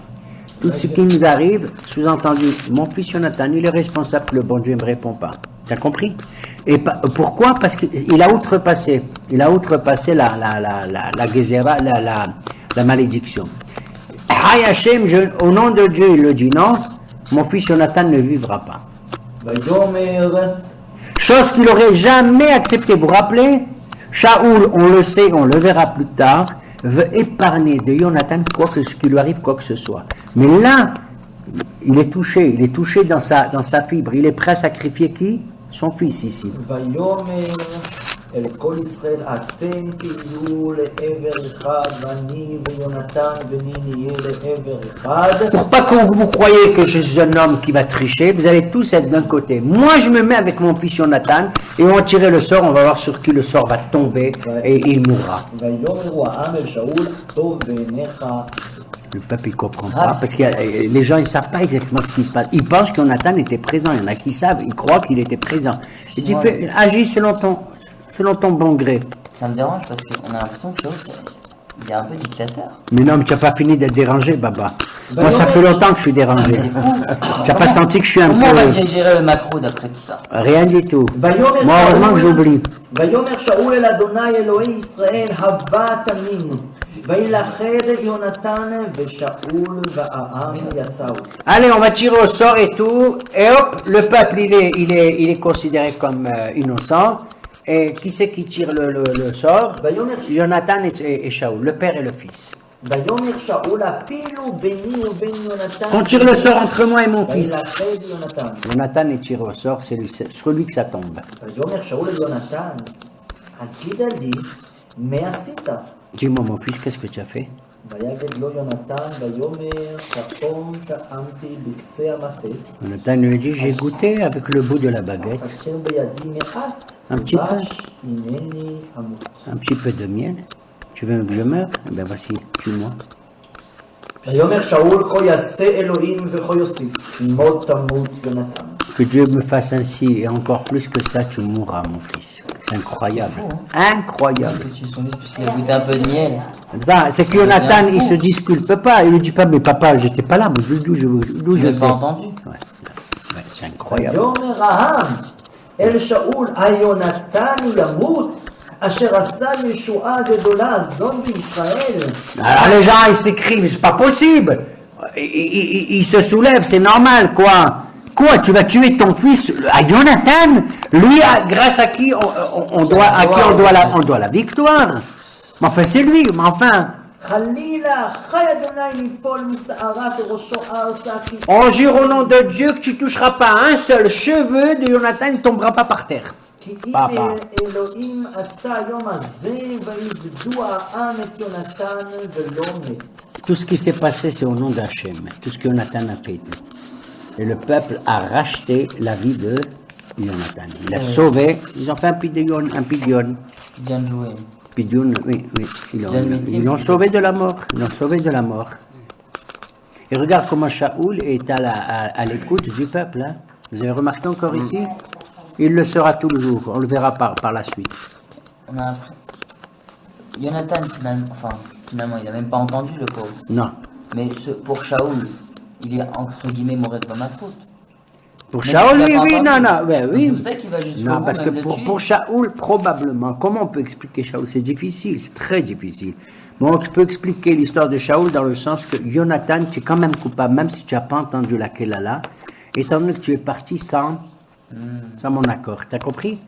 Tout ce qui nous arrive, sous-entendu, mon fils Jonathan, il est responsable que le bon Dieu ne me répond pas. Tu as compris? Et pourquoi? Parce qu'il a outrepassé. Il a outrepassé la gezerah, la malédiction. Hay Hashem, au nom de Dieu, il le dit non, mon fils Jonathan ne vivra pas. ויאמר Chose qu'il n'aurait jamais accepté. Vous vous rappelez? Shaoul, on le sait, on le verra plus tard, veut épargner de Jonathan qu'il lui arrive quoi que ce soit. Mais là, il est touché dans sa fibre. Il est prêt à sacrifier qui? Son fils ici. ויאמר אל כל ישראל אתם תהיו לעבר אחד ואני ויונתן בני נהיה לעבר אחד. Pour pas que vous croyez que je suis un homme qui va tricher, vous allez tous être d'un côté. Moi, je me mets avec mon fils Jonathan et on va tirer le sort, on va voir sur qui le sort va tomber et il mourra. ויאמרו העם אל שאול טוב בעיניך. Le peuple ne comprend pas parce que les gens ne savent pas exactement ce qui se passe. Ils pensent que Jonathan était présent. Il y en a qui savent, ils croient qu'il était présent. Il dit agis selon ton bon gré. Ça me dérange parce qu'on a l'impression que Shaoul, il est un peu dictateur. Mais non, mais tu n'as pas fini d'être dérangé, Baba. Moi, ça fait longtemps que je suis dérangé. C'est fou. Tu n'as pas senti que je suis un Comment on va peu... gérer le macro d'après tout ça? Rien du tout. ויאמר Moi, heureusement que שאול- j'oublie. ויאמר שאול אל אדוני אלוהי ישראל הבה תמים וילכד יונתן ושאול והעם יצאו. Allez, on va tirer au sort et tout. Et hop, le peuple, il est considéré comme innocent. Et qui c'est qui tire le sort? Jonathan et Shaoul, le père et le fils. ויאמר שאול הפילו ביני ובין יונתן. On tire le sort entre moi et mon fils. וילכד יונתן. Jonathan est tiré au sort, c'est sur lui que ça tombe. ויאמר שאול אל יונתן הגידה לי מה עשית? Dis-moi, mon fils, qu'est-ce que tu as fait? ויגד לו יונתן ויאמר חתום טעמתי בקצה המטה Jonathan lui dit, j'ai goûté avec le bout de la baguette, אשר בידי מעט Un petit peu. דבש הנני אמות. un petit peu de miel. Tu veux que je meure? Eh ben voici, tue-moi. ויאמר שאול כה יעשה אלוהים וכה יוסיף מות תמות יונתן. Que Dieu me fasse ainsi et encore plus que ça, tu mourras, mon fils. C'est incroyable. C'est fou, Incroyable. Que tu son fils puisqu'il a goûté un peu de miel. Ça, c'est que Jonathan, il se disculpe pas. Il ne dit pas, mais papa, j'étais pas là. D'où Je je l'ai sais. pas entendu. Ouais, c'est incroyable. ויאמר העם אל שאול היונתן ימות אשר עשה ישועה גדולה זאת בישראל. Alors les gens, ils s'écrivent, c'est pas possible. Ils se soulèvent, c'est normal, quoi. Quoi, tu vas tuer ton fils à Jonathan? Lui, grâce à qui on doit la victoire. Mais enfin, c'est lui, mais enfin. חלילה, חי אדוני מפול משערת ראשו ארצה כי... On jure au nom de Dieu que tu toucheras pas un seul cheveu de Jonathan, il ne tombera pas par terre. כי אם Papa. אלוהים עשה היום הזה ויבדו העם את יונתן ולא מת. Tout ce qui s'est passé, c'est au nom d'Hachem. Tout ce que Jonathan a fait. Et le peuple a racheté la vie de Jonathan. Il a sauvé. Ils ont fait un pidion. Qui vient de jouer. Pidion, oui. Ils l'ont sauvé de la mort. Ils l'ont sauvé de la mort. Et regarde comment Shaoul est à l'écoute du peuple. Hein. Vous avez remarqué encore ici? Il le sera tout le jour. On le verra par la suite. On a appris. Jonathan, finalement, il n'a même pas entendu le pauvre. Non. Mais pour Shaoul, il est entre guillemets mauvais de ma faute. Pour Même Shaoul, s'il a pas oui, entendu. non, oui. C'est pour ça qu'il va jusqu'au Non, bout, parce que même le tuer. pour Shaoul, probablement, comment on peut expliquer Shaoul? C'est difficile, c'est très difficile. Bon, tu peux expliquer l'histoire de Shaoul dans le sens que Jonathan, tu es quand même coupable, même si tu n'as pas entendu la Kelala, étant donné que tu es parti sans mon accord. Tu as compris?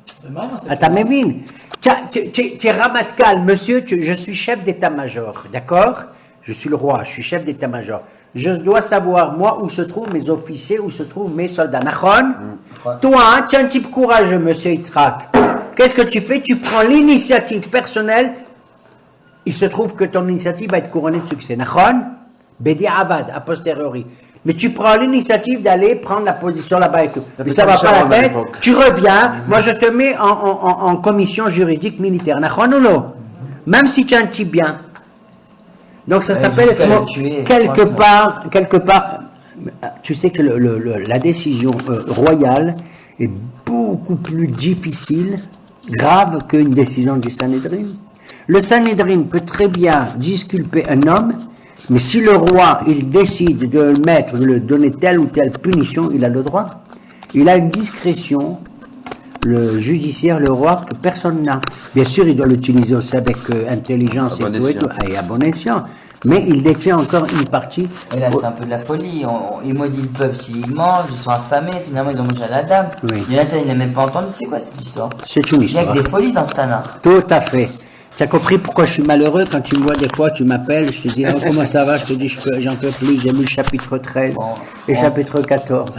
Attends, mais oui, tu es Ramatkal, monsieur, je suis chef d'état-major, d'accord? Je suis le roi, je suis chef d'état-major. Je dois savoir, moi, où se trouvent mes officiers, où se trouvent mes soldats. Nachon? Toi, hein, tu es un type courageux, monsieur Yitzhak. Qu'est-ce que tu fais? Tu prends l'initiative personnelle. Il se trouve que ton initiative va être couronnée de succès. Nachon? Bedi Avad, a posteriori. Mais tu prends l'initiative d'aller prendre la position là-bas et tout. Mais ça va pas la tête. Tu reviens, moi je te mets en commission juridique militaire. Nachon ou non? Même si tu es un type bien. Donc ça s'appelle quelque part, tu sais que la décision royale est beaucoup plus difficile, grave qu'une décision du Sanhédrin. Le Sanhédrin peut très bien disculper un homme, mais si le roi il décide de le mettre, de lui donner telle ou telle punition, il a le droit. Il a une discrétion, le judiciaire, le roi, que personne n'a. Bien sûr, il doit l'utiliser aussi avec intelligence et à bon escient. Mais il détient encore une partie. Et là, c'est un peu de la folie. Il maudit le peuple s'ils mangent, ils sont affamés, finalement ils ont mangé à la dame. Oui. Jonathan, il n'a même pas entendu. C'est quoi cette histoire? C'est une Il y a histoire. que des folies dans ce Tana. Tout à fait. Tu as compris pourquoi je suis malheureux quand tu me vois des fois, tu m'appelles, je te dis oh, comment ça va, je te dis j'en peux plus, j'ai lu le chapitre 13 et chapitre 14.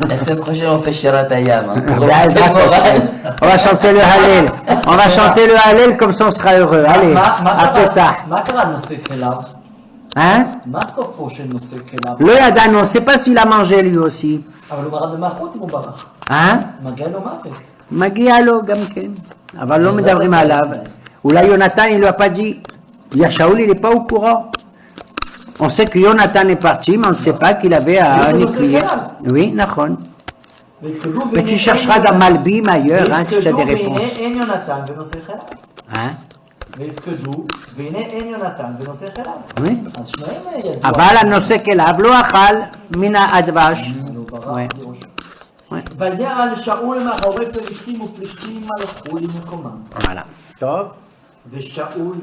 La semaine prochaine, on fait Shiratayam. Hein, pour Ben, remonter le moral. on va chanter le Hallel. On va chanter le Hallel comme ça on sera heureux. Allez, après ça. מה קרה נושא כליו? Hein? מה סופו של נושא כליו? Le Yadan, on ne sait pas s'il a mangé lui aussi. אבל הוא מרד במלכות אם הוא ברח. Hein? מגיע לו מוות. מגיע לו גם כן. אבל לא מדברים עליו. אולי יונתן, il ne lui a pas dit. Shaoul, il n'est pas au courant. On sait que Jonathan est parti, mais on ne sait pas qu'il avait à écrire. Oui, Nachon. Mais tu chercheras dans Malbim ailleurs, hein, si tu as des réponses. והנה אין יונתן ונושא כליו. Hein? ויפקדו, והנה אין יונתן ונושא כליו. Oui. אז שניהם ידוע. אבל הנושא כליו לא אכל מן הדבש. הוא ברח Ouais. בראשו. Ouais. ויעל שאול מאחורי פלישתים ופלישתים הלכו למקומם. Voilà. טוב. ושאול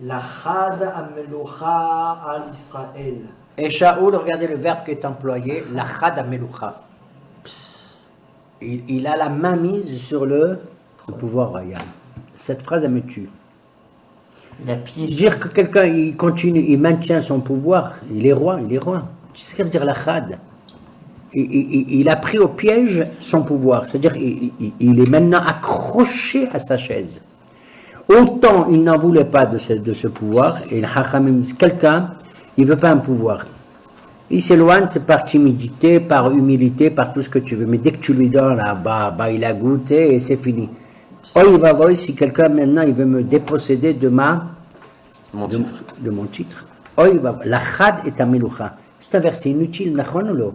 לחד המלוכה על ישראל. Et Shaoul, regardez le verbe qui est employé, l'achad amelucha. Il a la main mise sur le pouvoir royal. Cette phrase, elle me tue. Il a piégé. Dire que quelqu'un, il continue, il maintient son pouvoir, il est roi, il est roi. Tu sais ce que veut dire l'achad? Il a pris au piège son pouvoir, c'est-à-dire il est maintenant accroché à sa chaise. Autant il n'en voulait pas de ce pouvoir, et le Hachamim dit quelqu'un, il ne veut pas un pouvoir. Il s'éloigne, c'est par timidité, par humilité, par tout ce que tu veux. Mais dès que tu lui donnes, là, il a goûté et c'est fini. Oh, il va voir si quelqu'un maintenant il veut me déposséder de mon titre. Oh, il va la chad est amelucha. C'est un verset inutile, nachon ou non?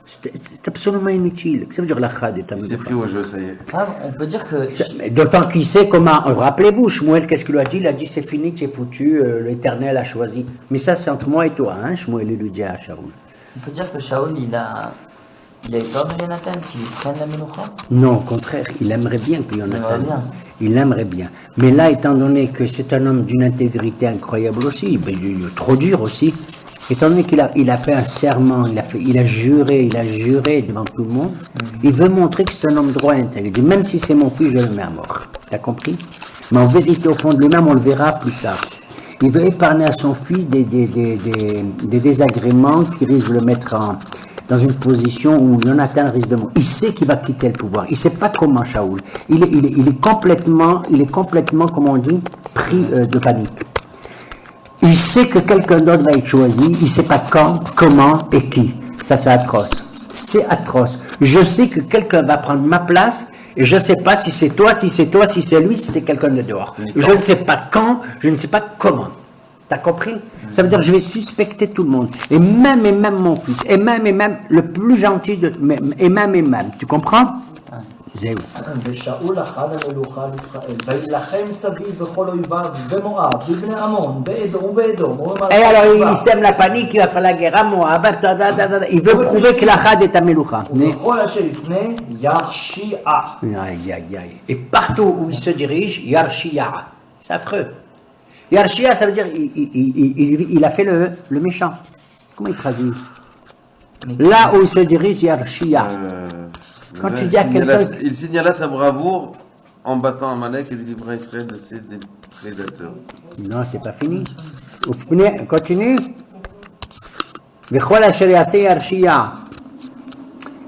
C'est absolument inutile. Qu'est-ce que ça veut dire la chad est amelucha? C'est pris au jeu, ça y est. Ah, on peut dire que. D'autant qu'il sait comment. Rappelez-vous, Shmuel, qu'est-ce qu'il lui a dit? Il a dit c'est fini, c'est foutu, l'Éternel a choisi. Mais ça, c'est entre moi et toi, hein, Shmuel, il lui dit à Shaoul. On peut dire que Shaoul, Il a eu peur de Jonathan qu'il prenne la Meloucha? Non, au contraire, il aimerait bien que Jonathan. aimerait bien. Il aimerait bien. Mais là, étant donné que c'est un homme d'une intégrité incroyable aussi, ben, il est trop dur aussi, étant donné qu'il a fait un serment, il a juré devant tout le monde, il veut montrer que c'est un homme droit et intègre. Il dit, même si c'est mon fils, je le mets à mort. T'as compris? Mais en vérité, au fond de lui-même, on le verra plus tard. Il veut épargner à son fils des désagréments qui risquent de le mettre dans une position où Jonathan risque de mourir. Il sait qu'il va quitter le pouvoir. Il ne sait pas comment Shaoul. Il est complètement, comme on dit, pris de panique. Il sait que quelqu'un d'autre va être choisi. Il ne sait pas quand, comment et qui. Ça, c'est atroce. C'est atroce. Je sais que quelqu'un va prendre ma place. Et je ne sais pas si c'est toi, si c'est lui, si c'est quelqu'un de dehors. Je ne sais pas quand, je ne sais pas comment. T'as compris? Ça veut dire que je vais suspecter tout le monde. Et même mon fils. Et même le plus gentil et même. Tu comprends? זהו. ושאול אחד המלוכה בישראל, וילחם סביב בכל אויביו, במואב, בבני עמון, ובאדום. Et alors il sème la panique, il va faire la guerre à Moab, il veut prouver que l'Achad est à Meloucha. ובכל אשר יפנה ירשיעה. Et partout où il se dirige, Yarshia. C'est affreux. Yarshia, ça veut dire il a fait le méchant. Comment ils traduisent? Là où il se dirige, Yarshia. Quand tu dis à quelqu'un... Il signala sa bravoure en battant Amalek et délivrant Israël de ses prédateurs. Non, c'est pas fini. Continue. V'chol asher yaseh Yarshia.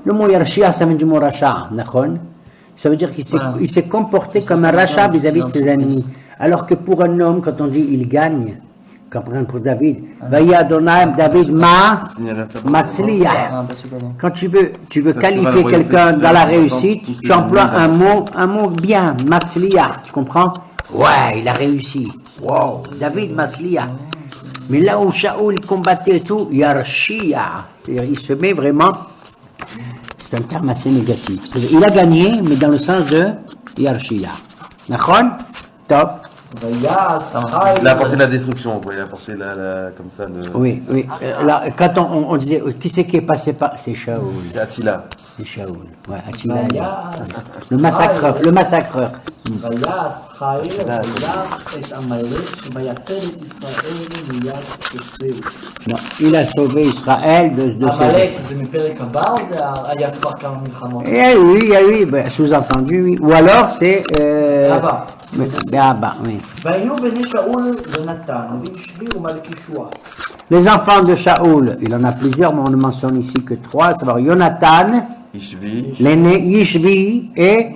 Le mot Yarshia, ça vient du mot Racha, nachon. Ça veut dire qu'il s'est comporté comme un Racha vis-à-vis de ses ennemis. Alors que pour un homme, quand on dit il gagne, comme par exemple pour David, Vaya Adonai David Masliya. Quand tu veux qualifier quelqu'un dans la réussite, tu emploies un mot bien, Masliya. Tu comprends? Ouais, il a réussi. Wow, David Masliya. Mais là où Shaoul combattait et tout, Yarshia. C'est-à-dire, il se met vraiment. C'est un terme assez négatif. C'est-à-dire, il a gagné, mais dans le sens de Yarshia. Nachon? Top. Il a apporté la destruction, quoi. Il a apporté comme ça le... Oui. Là, quand on disait, qui c'est qui est passé par... C'est Shaoul. C'est Attila. C'est Shaoul. Ouais, Attila. Le massacreur. Non, il a sauvé Israël de Amalek, c'est מפרק הבא ou זה היה כבר כמה מלחמות? Oui, sous-entendu, oui. Ou alors c'est... Béaba, oui. והיו בני שאול ונתן, וישבי ומלכישוע. Les enfants de Shaoul, il en a plusieurs, mais on ne mentionne ici que 3, à savoir Jonathan, l'aîné, Yishvi et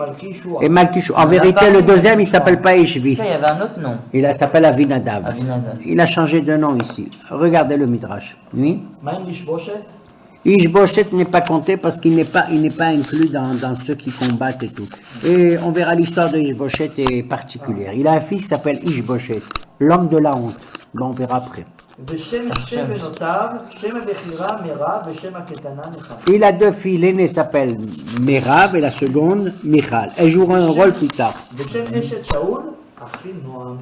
Malkishua. En vérité, le deuxième, il ne s'appelle pas Yishvi. Ça, il y avait un autre nom. Il s'appelle Avinadav. Il a changé de nom ici. Regardez le Midrash. Oui. Ishboshet n'est pas compté parce qu'il n'est pas inclus dans ceux qui combattent et tout. Et on verra l'histoire de Ishboshet est particulière. Il a un fils qui s'appelle Ishboshet, l'homme de la honte. Bon, on verra après. Il a 2 filles, l'aînée s'appelle Merav et la seconde Michal. Elles joueront un rôle plus tard.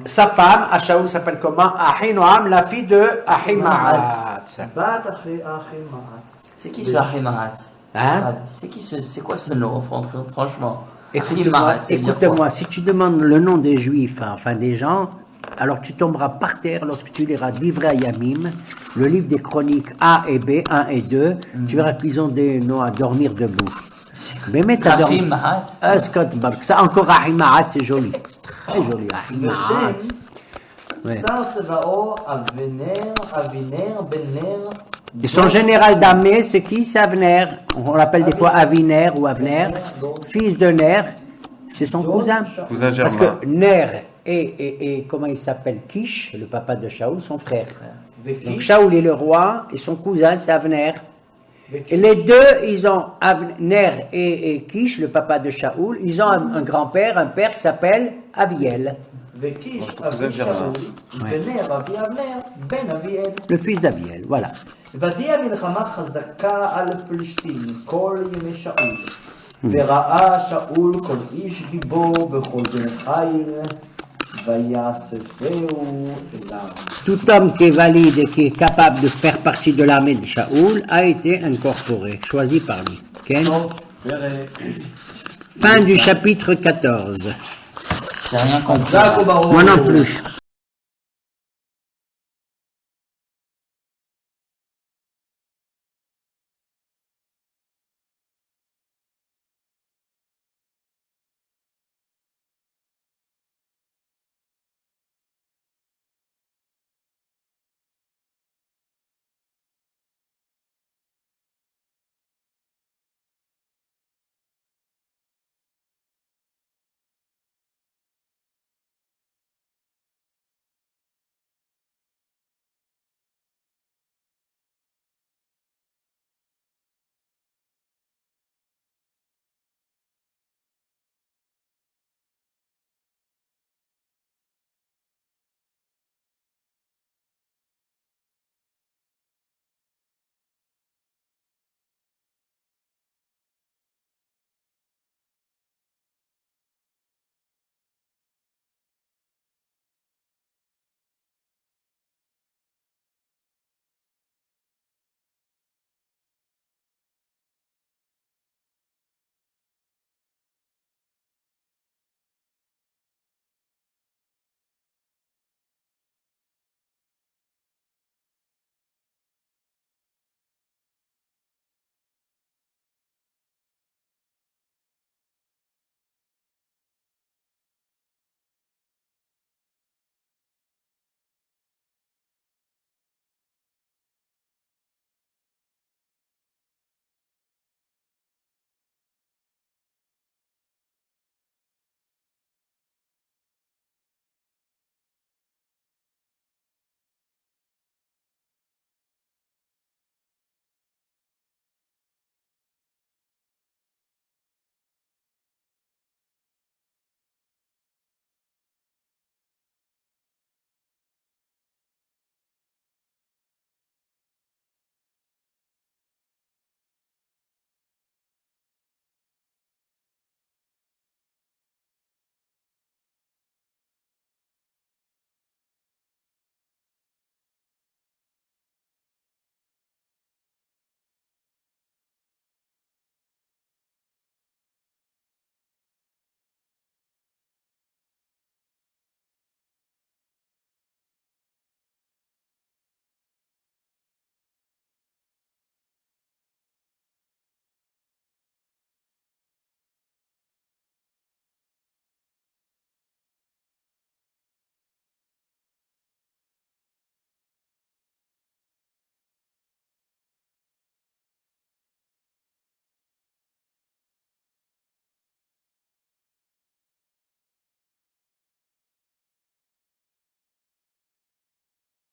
Sa femme, à Shaoul, s'appelle comment? Ahinoam, la fille de Ahimaatz. C'est qui ce Ahimaatz? Hein? C'est quoi ce nom, franchement? Écoute-moi, si tu demandes le nom des Juifs, enfin des gens, alors tu tomberas par terre lorsque tu liras Divrei Hayamim, le livre des chroniques A et B, 1 et 2, tu verras qu'ils ont des noms à dormir debout. Mais mets ta dormir. Scott Bark, ça encore Ahimaatz, c'est joli. C'est très joli, Ahimaatz. Ouais. Et son général d'armée, c'est qui? C'est Avner. On l'appelle des fois Aviner ou Avner. Fils de Ner, c'est son cousin. Cousin germain. Parce que Ner et comment il s'appelle? Kish, le papa de Shaoul, son frère. Donc Shaoul est le roi et son cousin c'est Avner. Et les deux, ils ont Ner et Kish, le papa de Shaoul, ils ont un grand-père, un père qui s'appelle Aviel. Le fils d'Aviel, voilà. וראה שאול כל איש גיבור בכל בן חיל ויאספהו אליו. Tout homme qui est valide et qui est capable de faire partie de l'armée de Shaoul a été incorporé, choisi par lui. כן? סוף פרק. Fin du chapitre 14. J'ai rien compris. חזק וברוך. Moi non plus.